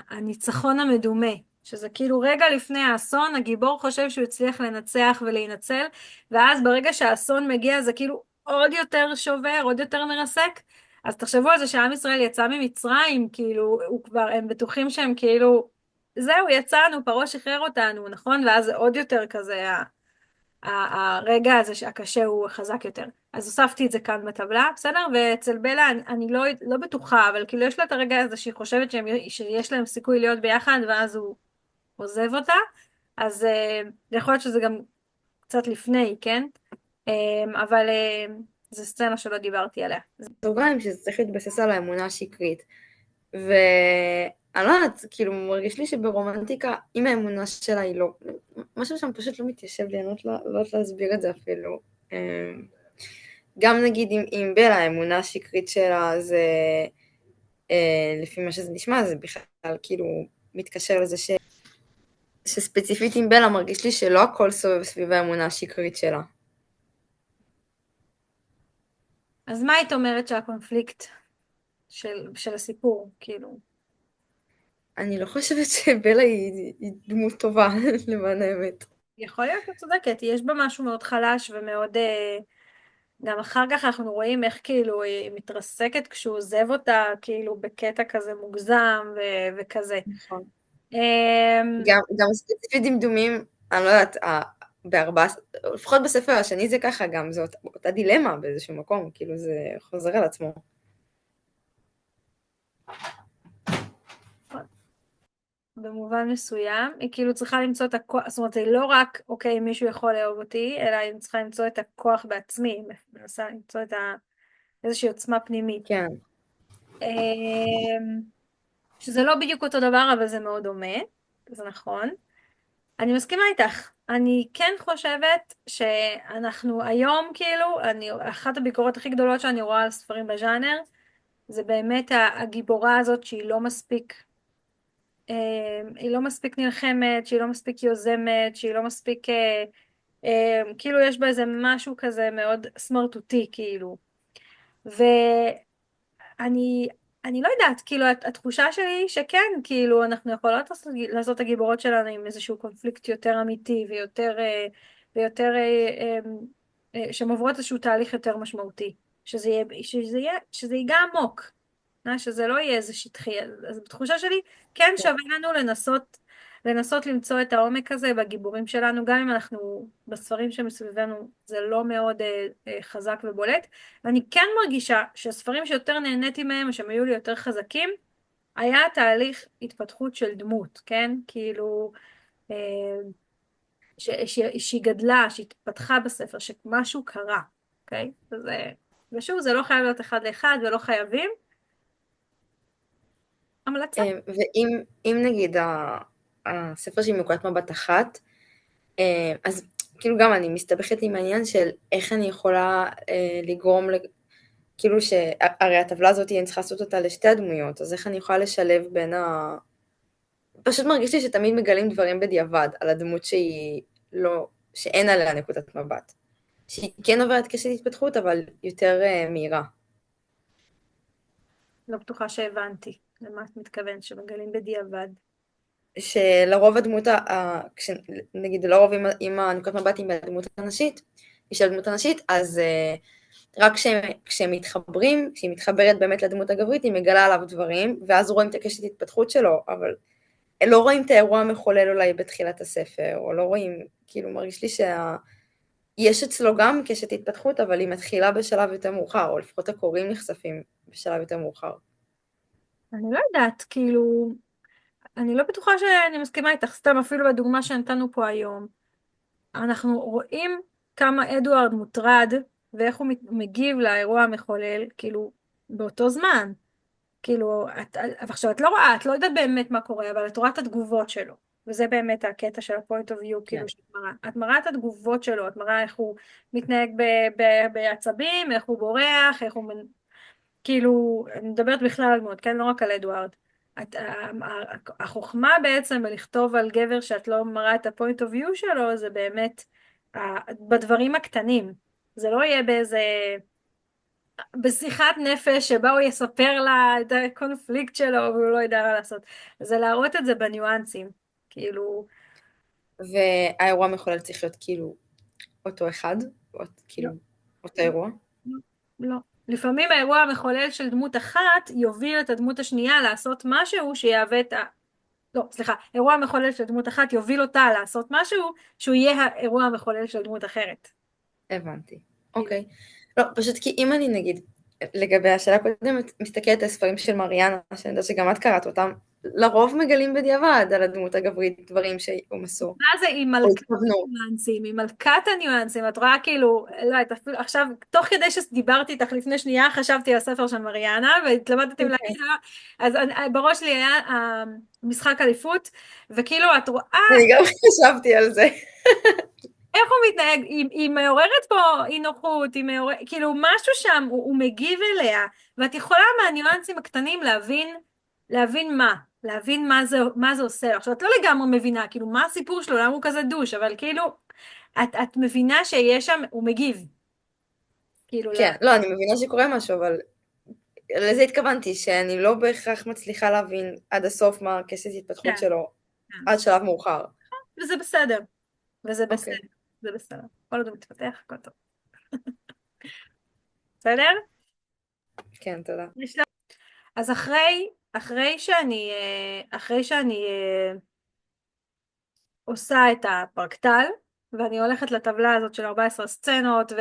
הניצחון המדומה, שזה כאילו רגע לפני האסון, הגיבור חושב שהוא הצליח לנצח ולהינצל, ואז ברגע שהאסון מגיע זה כאילו עוד יותר שובר, עוד יותר מרסק. אז תחשבו על זה שעם ישראל יצא ממצרים, כאילו, הם בטוחים שהם כאילו, זהו, יצאנו, פרעה שחרר אותנו, נכון? ואז זה עוד יותר כזה, הרגע הזה הקשה הוא חזק יותר. אז הוספתי את זה כאן בטבלה, בסדר? ואצל בלה אני לא בטוחה, אבל כאילו יש לה את הרגע הזה שהיא חושבת שיש להם סיכוי להיות ביחד, ואז הוא עוזב אותה. אז יכול להיות שזה גם קצת לפני, כן? אבל זו סצנה שלא דיברתי עליה. סוגריים שזה צריך להתבסס על האמונה השקרית. ואני לא יודעת, כאילו מרגיש לי שברומנטיקה, אם האמונה שלה היא לא משהו שם פשוט לא מתיישב לי, אני לא יודעת להסביר את זה אפילו. גם נגיד עם בלה, האמונה השקרית שלה, זה, לפי מה שזה נשמע, זה בכלל כאילו מתקשר לזה שספציפית עם בלה מרגיש לי שלא הכל סובב סביב האמונה השקרית שלה. אז מה היית אומרת שהקונפליקט של הסיפור, כאילו? אני לא חושבת שבלה היא דמות טובה, למען האמת. יכול להיות שאת צודקת, יש בה משהו מאוד חלש ומאוד... גם אחר כך אנחנו רואים איך כאילו היא מתרסקת כשהוא עוזב אותה, כאילו בקטע כזה מוגזם וכזה. נכון. אמ, גם ספציפית דמדומים, אני לא יודעת, לפחות בספר השני זה ככה, גם זו אותה דילמה באיזשהו מקום, כאילו זה חוזר על עצמו. במובן מסוים, היא כאילו צריכה למצוא את הכוח, זאת אומרת, זה לא רק, אוקיי, מישהו יכול לאהוב אותי, אלא היא צריכה למצוא את הכוח בעצמי, היא מנסה למצוא את איזושהי עוצמה פנימית. כן. אמ, שזה לא בדיוק אותו דבר, אבל זה מאוד דומה, זה נכון. אני מסכימה איתך. אני כן חושבת שאנחנו היום, כאילו, אחת הביקורות הכי גדולות שאני רואה על ספרים בז'אנר, זה באמת הגיבורה הזאת שהיא לא מספיק, היא לא מספיק נלחמת, שהיא לא מספיק יוזמת, שהיא לא מספיק, כאילו יש בה איזה משהו כזה מאוד סמרטוטי, כאילו. אני, אני לא יודעת, כאילו, התחושה שלי היא שכן, כאילו, אנחנו יכולות לעשות את הגיבורות שלנו עם איזשהו קונפליקט יותר אמיתי ויותר, ויותר, שהן עוברות איזשהו תהליך יותר משמעותי, שזה ייגע עמוק, שזה לא יהיה איזה שטחי. אז בתחושה שלי, כן שווה לנו לנסות למצוא את העומק הזה בגיבורים שלנו, גם אם אנחנו בספרים שמסביבנו זה לא מאוד חזק ובולט. ואני כן מרגישה שהספרים שיותר נהניתי מהם, שהם היו לי יותר חזקים, היה תהליך התפתחות של דמות, כן? כאילו, אה, שהיא גדלה, שהתפתחה בספר, שמשהו קרה, אוקיי? ושוב, זה לא חייב להיות אחד לאחד ולא חייבים. המלצה. ואם נגיד הספר שהיא מנקודת מבט אחת, אז כאילו גם אני מסתבכת עם העניין של איך אני יכולה לגרום, כאילו שהרי הטבלה הזאת אני צריכה לעשות אותה לשתי הדמויות, אז איך אני יכולה לשלב בין פשוט מרגיש לי שתמיד מגלים דברים בדיעבד על הדמות שהיא לא, שאין עליה נקודת מבט. שהיא כן עוברת קשת התפתחות, אבל יותר מהירה. לא בטוחה שהבנתי למה את מתכוונת, שמגלים בדיעבד. שלרוב הדמות, נגיד לרוב אם הנקודת מבט היא מהדמות הנשית, היא של הדמות הנשית, אז רק כשהם מתחברים, כשהיא מתחברת באמת לדמות הגברית, היא מגלה עליו דברים, ואז רואים את הקשת התפתחות שלו, אבל לא רואים את האירוע המחולל אולי בתחילת הספר, או לא רואים, כאילו מרגיש לי יש אצלו גם קשת התפתחות, אבל היא מתחילה בשלב יותר מאוחר, או לפחות הקוראים נחשפים בשלב יותר מאוחר. אני לא יודעת, כאילו, אני לא בטוחה שאני מסכימה איתך, סתם אפילו בדוגמה שנתנו פה היום. אנחנו רואים כמה אדוארד מוטרד, ואיך הוא מגיב לאירוע המחולל, כאילו, באותו זמן. כאילו, עכשיו, את לא רואה, את לא יודעת באמת מה קורה, אבל את רואה את התגובות שלו. וזה באמת הקטע של ה-point of view, כאילו, שאת מראה. את מראה את התגובות שלו, את מראה איך הוא מתנהג בעצבים, איך הוא בורח, איך הוא... כאילו, אני מדברת בכלל על דמות, כן? לא רק על אדוארד. החוכמה בעצם בלכתוב על גבר שאת לא מראה את ה-point of view שלו, זה באמת בדברים הקטנים. זה לא יהיה בשיחת נפש שבה הוא יספר לה את הקונפליקט שלו והוא לא ידע מה לעשות. זה להראות את זה בניואנסים. כאילו... והאירוע המחולל צריך להיות כאילו אותו אחד, כאילו לא, אותו אירוע. לא, לא. לפעמים האירוע המחולל של דמות אחת יוביל את הדמות השנייה לעשות משהו שיהווה את לא, סליחה, אירוע המחולל של דמות אחת יוביל אותה לעשות משהו שהוא יהיה האירוע המחולל של דמות אחרת. הבנתי. אוקיי. לא, פשוט כי אם אני נגיד, לגבי השאלה הקודמת, מסתכלת על ספרים של מריאנה, שאני יודעת שגם את קראת אותם, לרוב מגלים בדיעבד על הדמות הגברית דברים שהם עשו, מה זה היא או מלכת התכוונו. הניואנסים, היא מלכת הניואנסים, את רואה כאילו, לא יודעת, אפילו עכשיו, תוך כדי שדיברתי איתך לפני שנייה, חשבתי על הספר של מריאנה, והתלבטתי אם להגיד, אז בראש לי היה משחק אליפות, וכאילו את רואה אני גם חשבתי על זה. איך הוא מתנהג, היא מעוררת פה אי נוחות, כאילו משהו שם, הוא מגיב אליה, ואת יכולה מהניואנסים הקטנים להבין מה זה עושה. עכשיו, את לא לגמרי מבינה, כאילו, מה הסיפור שלו, למה הוא כזה דוש, אבל כאילו, את מבינה שיש שם, הוא מגיב. כאילו, כן, לא, אני מבינה שקורה משהו, אבל לזה התכוונתי, שאני לא בהכרח מצליחה להבין עד הסוף מה הקשת התפתחות כן, שלו, כן. עד שלב מאוחר. וזה בסדר, וזה בסדר, אוקיי, זה בסדר. כל עוד הוא מתפתח, הכל טוב. בסדר? כן, תודה. אז אחרי שאני עושה את הפרקטל, ואני הולכת לטבלה הזאת של 14 סצנות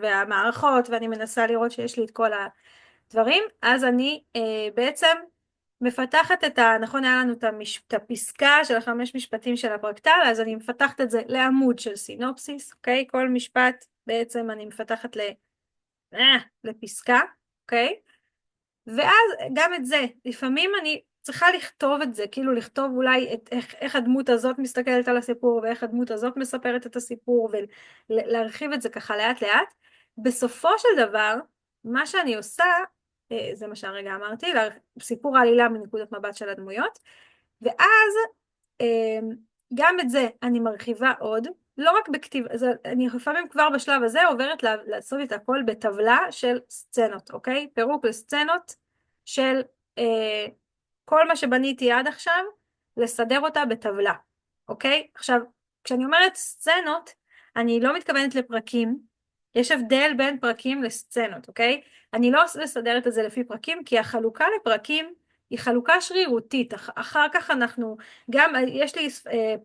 והמערכות, ואני מנסה לראות שיש לי את כל הדברים, אז אני בעצם מפתחת נכון, היה לנו את הפסקה של 5 משפטים של הפרקטל, אז אני מפתחת את זה לעמוד של סינופסיס, אוקיי? כל משפט בעצם אני מפתחת לפסקה, אוקיי? ואז גם את זה, לפעמים אני צריכה לכתוב את זה, כאילו לכתוב אולי איך הדמות הזאת מסתכלת על הסיפור, ואיך הדמות הזאת מספרת את הסיפור, ולהרחיב את זה ככה לאט לאט. בסופו של דבר, מה שאני עושה, זה מה שהרגע אמרתי, סיפור העלילה מנקודת מבט של הדמויות, ואז גם את זה אני מרחיבה עוד, לא רק בכתיב, אני לפעמים כבר בשלב הזה עוברת לעשות את הכל בטבלה של סצנות, אוקיי? פירוק לסצנות של כל מה שבניתי עד עכשיו, לסדר אותה בטבלה, אוקיי? עכשיו, כשאני אומרת סצנות, אני לא מתכוונת לפרקים, יש הבדל בין פרקים לסצנות, אוקיי? אני לא מסדרת את זה לפי פרקים, כי החלוקה לפרקים היא חלוקה שרירותית, אחר כך גם יש לי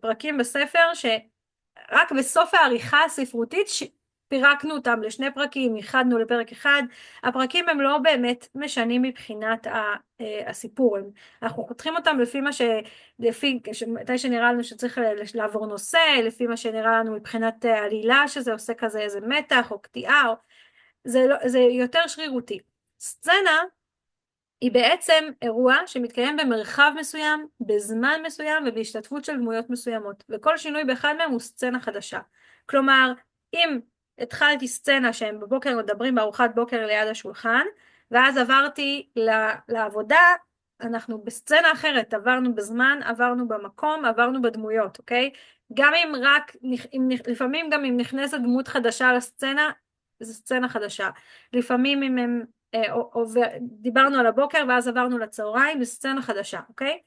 פרקים בספר שרק בסוף העריכה הספרותית פירקנו אותם לשני פרקים, איחדנו לפרק אחד, הפרקים הם לא באמת משנים מבחינת הסיפור, אנחנו חותכים אותם מתי שנראה לנו שצריך לעבור נושא, לפי מה שנראה לנו מבחינת עלילה, שזה עושה כזה איזה מתח או קטיעה, זה יותר שרירותי. סצנה היא בעצם אירוע שמתקיים במרחב מסוים, בזמן מסוים ובהשתתפות של דמויות מסוימות, וכל שינוי באחד מהם הוא סצנה חדשה. כלומר, אם התחלתי סצנה שהם בבוקר מדברים בארוחת בוקר ליד השולחן, ואז עברתי לעבודה, אנחנו בסצנה אחרת, עברנו בזמן, עברנו במקום, עברנו בדמויות, אוקיי? גם לפעמים גם אם נכנסת דמות חדשה לסצנה, זו סצנה חדשה. לפעמים אם הם דיברנו על הבוקר ואז עברנו לצהריים בסצנה חדשה, אוקיי?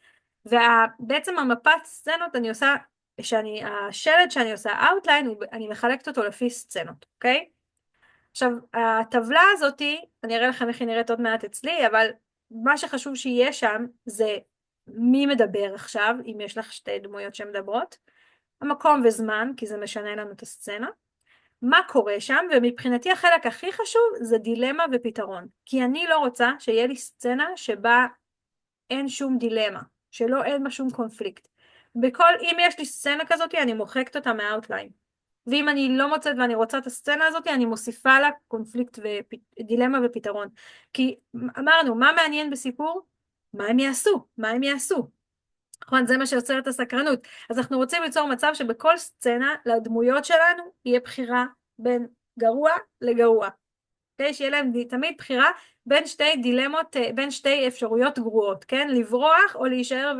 ובעצם המפת סצנות אני עושה, השלד שאני עושה outline, אני מחלקת אותו לפי סצנות, אוקיי? עכשיו, הטבלה הזאתי, אני אראה לכם איך היא נראית עוד מעט אצלי, אבל מה שחשוב שיהיה שם זה מי מדבר עכשיו, אם יש לך שתי דמויות שמדברות, המקום וזמן, כי זה משנה לנו את הסצנה, מה קורה שם, ומבחינתי החלק הכי חשוב זה דילמה ופתרון, כי אני לא רוצה שיהיה לי סצנה שבה אין שום דילמה, אין בה שום קונפליקט. אם יש לי סצנה כזאת, אני מוחקת אותה מהאוטליין. ואם אני לא מוצאת ואני רוצה את הסצנה הזאת, אני מוסיפה לה קונפליקט ודילמה ופתרון. כי אמרנו, מה מעניין בסיפור? מה הם יעשו? מה הם יעשו? נכון, זה מה שיוצר את הסקרנות. אז אנחנו רוצים ליצור מצב שבכל סצנה לדמויות שלנו יהיה בחירה בין גרוע לגרוע. Okay? שיהיה להם תמיד בחירה בין שתי דילמות, בין שתי אפשרויות גרועות, כן? לברוח או להישאר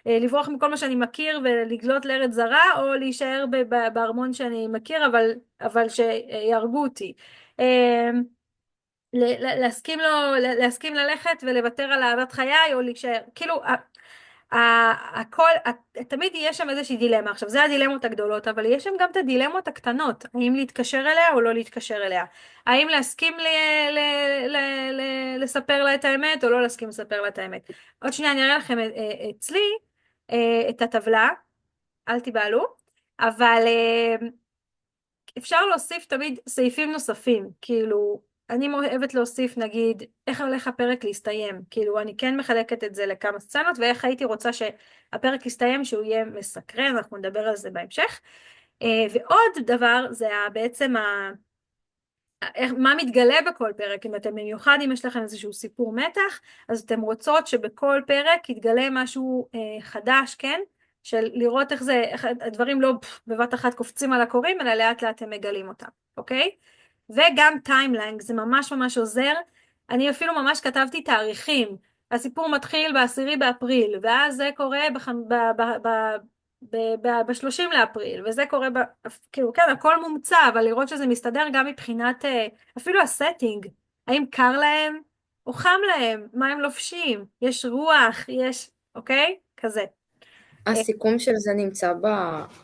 לברוח מכל מה שאני מכיר ולגלות לארץ זרה, או להישאר בארמון שאני מכיר, אבל שיהרגו אותי. להסכים ללכת ולוותר על אהבת חיי, או להישאר, כאילו, הכל, תמיד יהיה שם איזושהי דילמה. עכשיו, זה הדילמות הגדולות, אבל יש שם גם את הדילמות הקטנות, האם להתקשר אליה או לא להתקשר אליה, האם להסכים לספר לה את האמת או לא להסכים לספר לה את האמת. עוד שנייה אני אראה לכם אצלי את הטבלה, אל תיבהלו, אבל אפשר להוסיף תמיד סעיפים נוספים, כאילו אני אוהבת להוסיף, נגיד, איך הולך הפרק להסתיים, כאילו אני כן מחלקת את זה לכמה סצנות, ואיך הייתי רוצה שהפרק יסתיים, שהוא יהיה מסקרן, אנחנו נדבר על זה בהמשך. ועוד דבר, זה בעצם מה מתגלה בכל פרק, אם אתם במיוחד, אם יש לכם איזשהו סיפור מתח, אז אתם רוצות שבכל פרק יתגלה משהו חדש, כן? של לראות איך הדברים לא בבת אחת קופצים על הקוראים, אלא לאט לאט הם מגלים אותם, אוקיי? וגם טיימליין, זה ממש ממש עוזר. אני אפילו ממש כתבתי תאריכים. הסיפור מתחיל ב10 באפריל, ואז זה קורה ב-30 לאפריל, וזה קורה, כאילו, כן, הכל מומצא, אבל לראות שזה מסתדר גם מבחינת, אפילו הסטינג, האם קר להם או חם להם, מה הם לובשים, יש רוח, יש, אוקיי? כזה. הסיכום של זה נמצא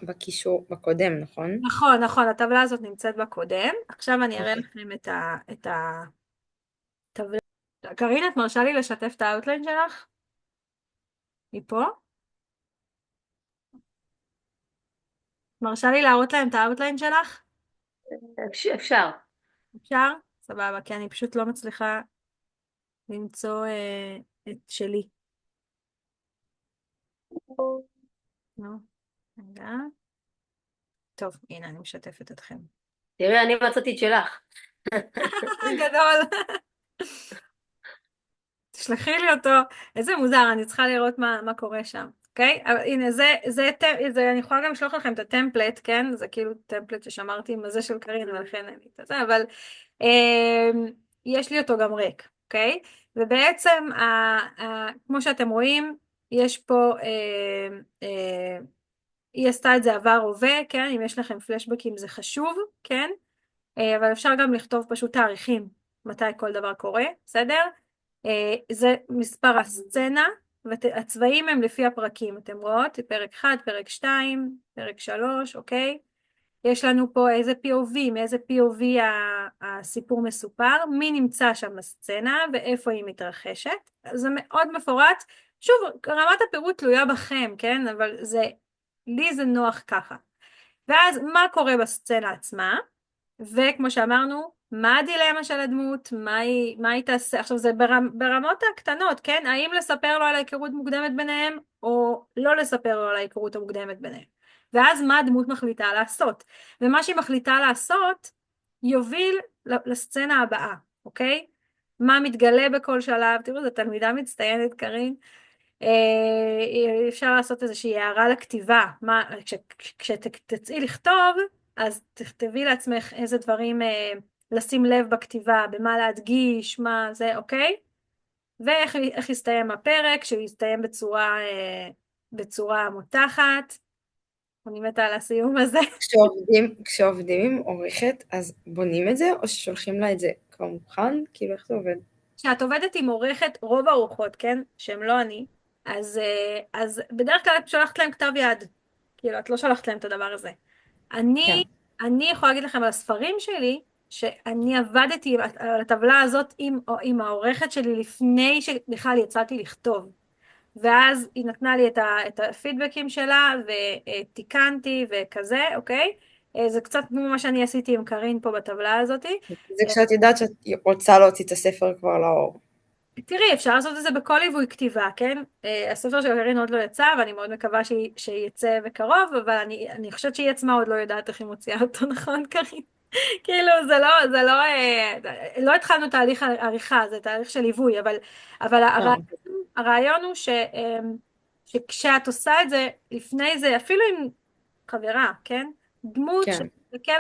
בקישור, בקודם, נכון? נכון, נכון, הטבלה הזאת נמצאת בקודם. עכשיו אני אראה אוקיי. לכם את הטבלה. קרין, את מרשה לי לשתף את האוטליין שלך? מפה? מרשה לי להראות להם את האוטליין שלך? אפשר. אפשר? סבבה, כי אני פשוט לא מצליחה למצוא את שלי. נו, רגע. טוב, הנה, אני משתפת אתכם. תראי, אני מצאתי את שלך. גדול. תשלחי לי אותו. איזה מוזר, אני צריכה לראות מה קורה שם. אוקיי? אבל הנה, זה, אני יכולה גם לשלוח לכם את הטמפלט, כן? זה כאילו טמפלט ששמרתי עם הזה של קרין, ולכן אין לי את זה, אבל יש לי אותו גם ריק, אוקיי? ובעצם, כמו שאתם רואים, יש פה, היא עשתה את זה עבר הווה, כן? אם יש לכם פלשבקים זה חשוב, כן? אבל אפשר גם לכתוב פשוט תאריכים, מתי כל דבר קורה, בסדר? זה מספר הסצנה, והצבעים הם לפי הפרקים, אתם רואות? פרק 1, פרק 2, פרק 3, אוקיי? יש לנו פה איזה POV, מאיזה POV הסיפור מסופר, מי נמצא שם בסצנה ואיפה היא מתרחשת. זה מאוד מפורט. שוב, רמת הפירוט תלויה בכם, כן? אבל לי זה נוח ככה. ואז מה קורה בסצנה עצמה? וכמו שאמרנו, מה הדילמה של הדמות, מה היא תעשה, עכשיו זה ברמות הקטנות, כן? האם לספר לו על ההיכרות מוקדמת ביניהם, או לא לספר לו על ההיכרות המוקדמת ביניהם. ואז מה הדמות מחליטה לעשות. ומה שהיא מחליטה לעשות, יוביל לסצנה הבאה, אוקיי? מה מתגלה בכל שלב, תראו, זו תלמידה מצטיינת, קרין. אפשר לעשות איזושהי הערה לכתיבה, כשתצאי לכתוב, אז תכתבי לעצמך איזה דברים לשים לב בכתיבה, במה להדגיש, מה זה, אוקיי? ואיך יסתיים הפרק, שהוא יסתיים בצורה מותחת. אני מתה על הסיום הזה. כשעובדים עם עורכת, אז בונים את זה, או ששולחים לה את זה כבר מוכן? כאילו, איך זה עובד? כשאת עובדת עם עורכת, רוב האורחות, כן? שהם לא אני, אז בדרך כלל את שולחת להם כתב יד. כאילו, את לא שולחת להם את הדבר הזה. כן. אני יכולה להגיד לכם על הספרים שלי, שאני עבדתי על הטבלה הזאת עם העורכת שלי לפני שבכלל יצאתי לכתוב. ואז היא נתנה לי את הפידבקים שלה, ותיקנתי וכזה, אוקיי? זה קצת כמו מה שאני עשיתי עם קרין פה בטבלה הזאת. זה כשאת יודעת שאת רוצה להוציא את הספר כבר לאור. תראי, אפשר לעשות את זה בכל ליווי כתיבה, כן? הספר של קרין עוד לא יצא, ואני מאוד מקווה שיצא בקרוב, אבל אני חושבת שהיא עצמה עוד לא יודעת איך היא מוציאה אותו, נכון, קרין? כאילו, לא התחלנו תהליך עריכה, זה תהליך של ליווי, אבל הרעיון הוא שכשאת עושה את זה לפני זה, אפילו עם חברה, כן? דמות כן. שתסתכל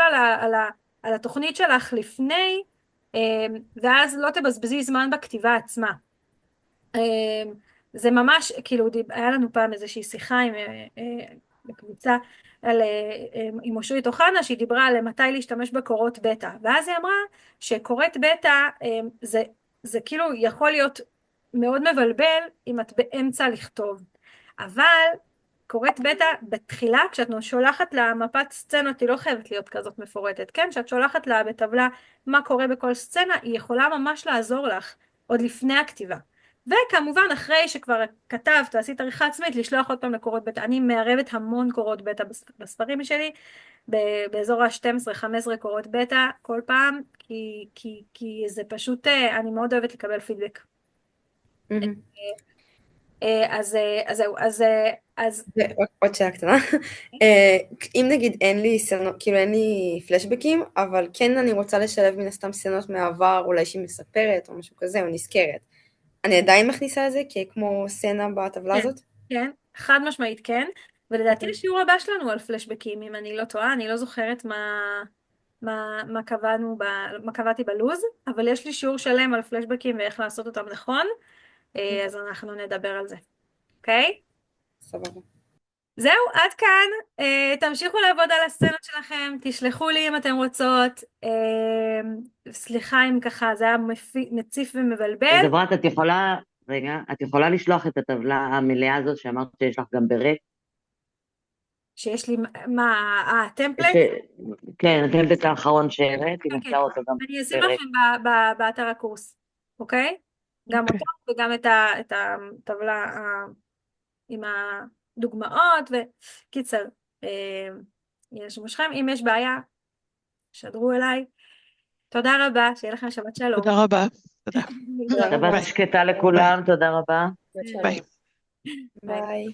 על התוכנית שלך לפני, ואז לא תבזבזי זמן בכתיבה עצמה. זה ממש, כאילו, היה לנו פעם איזושהי שיחה בקבוצה עם אושרית אוחנה, שהיא דיברה על מתי להשתמש בקורות בטא, ואז היא אמרה שקורות בטא זה כאילו יכול להיות מאוד מבלבל אם את באמצע לכתוב, אבל קוראת בטא בתחילה, כשאת שולחת לה מפת סצנות, היא לא חייבת להיות כזאת מפורטת, כן? כשאת שולחת לה בטבלה מה קורה בכל סצנה, היא יכולה ממש לעזור לך עוד לפני הכתיבה. וכמובן, אחרי שכבר כתבת, עשית עריכה עצמית, לשלוח עוד פעם לקורות בטא. אני מערבת המון קורות בטא בספרים שלי, באזור ה-12-15 קורות בטא כל פעם, כי זה פשוט, אני מאוד אוהבת לקבל פידבק. מהמם. אז זהו, אז עוד שאלה קטנה. אם נגיד אין לי סצנות, כאילו אין לי פלשבקים, אבל כן אני רוצה לשלב מן הסתם סצנות מהעבר, אולי שהיא מספרת או משהו כזה, או נזכרת. אני עדיין מכניסה את זה כמו סצנה בטבלה כן, הזאת? כן, חד משמעית כן, ולדעתי אוקיי. השיעור הבא שלנו על פלשבקים, אם אני לא טועה, אני לא זוכרת מה קבענו, מה קבעתי בלוז, אבל יש לי שיעור שלם על פלשבקים ואיך לעשות אותם נכון, אז אנחנו נדבר על זה, אוקיי? סבבה. זהו, עד כאן. תמשיכו לעבוד על הסצנות שלכם, תשלחו לי אם אתם רוצות. סליחה אם ככה, זה היה מציף ומבלבל. דברת, את יכולה לשלוח את הטבלה המלאה הזאת שאמרת שיש לך גם ברק? שיש לי, מה, הטמפלט? ש- כן, הטמפלט האחרון שהראית, אם כן, כן. אפשר אותו גם אני אשים ברק. לכם באתר הקורס, אוקיי? גם אותו וגם את הטבלה עם הדוגמאות, וקיצר, יש מושכם. אם יש בעיה, שדרו אליי. תודה רבה, שיהיה לכם שבת שלום. תודה רבה. תודה. תודה רבה. שבת שקטה לכולם, תודה רבה. שבת ביי. שלום. ביי. ביי.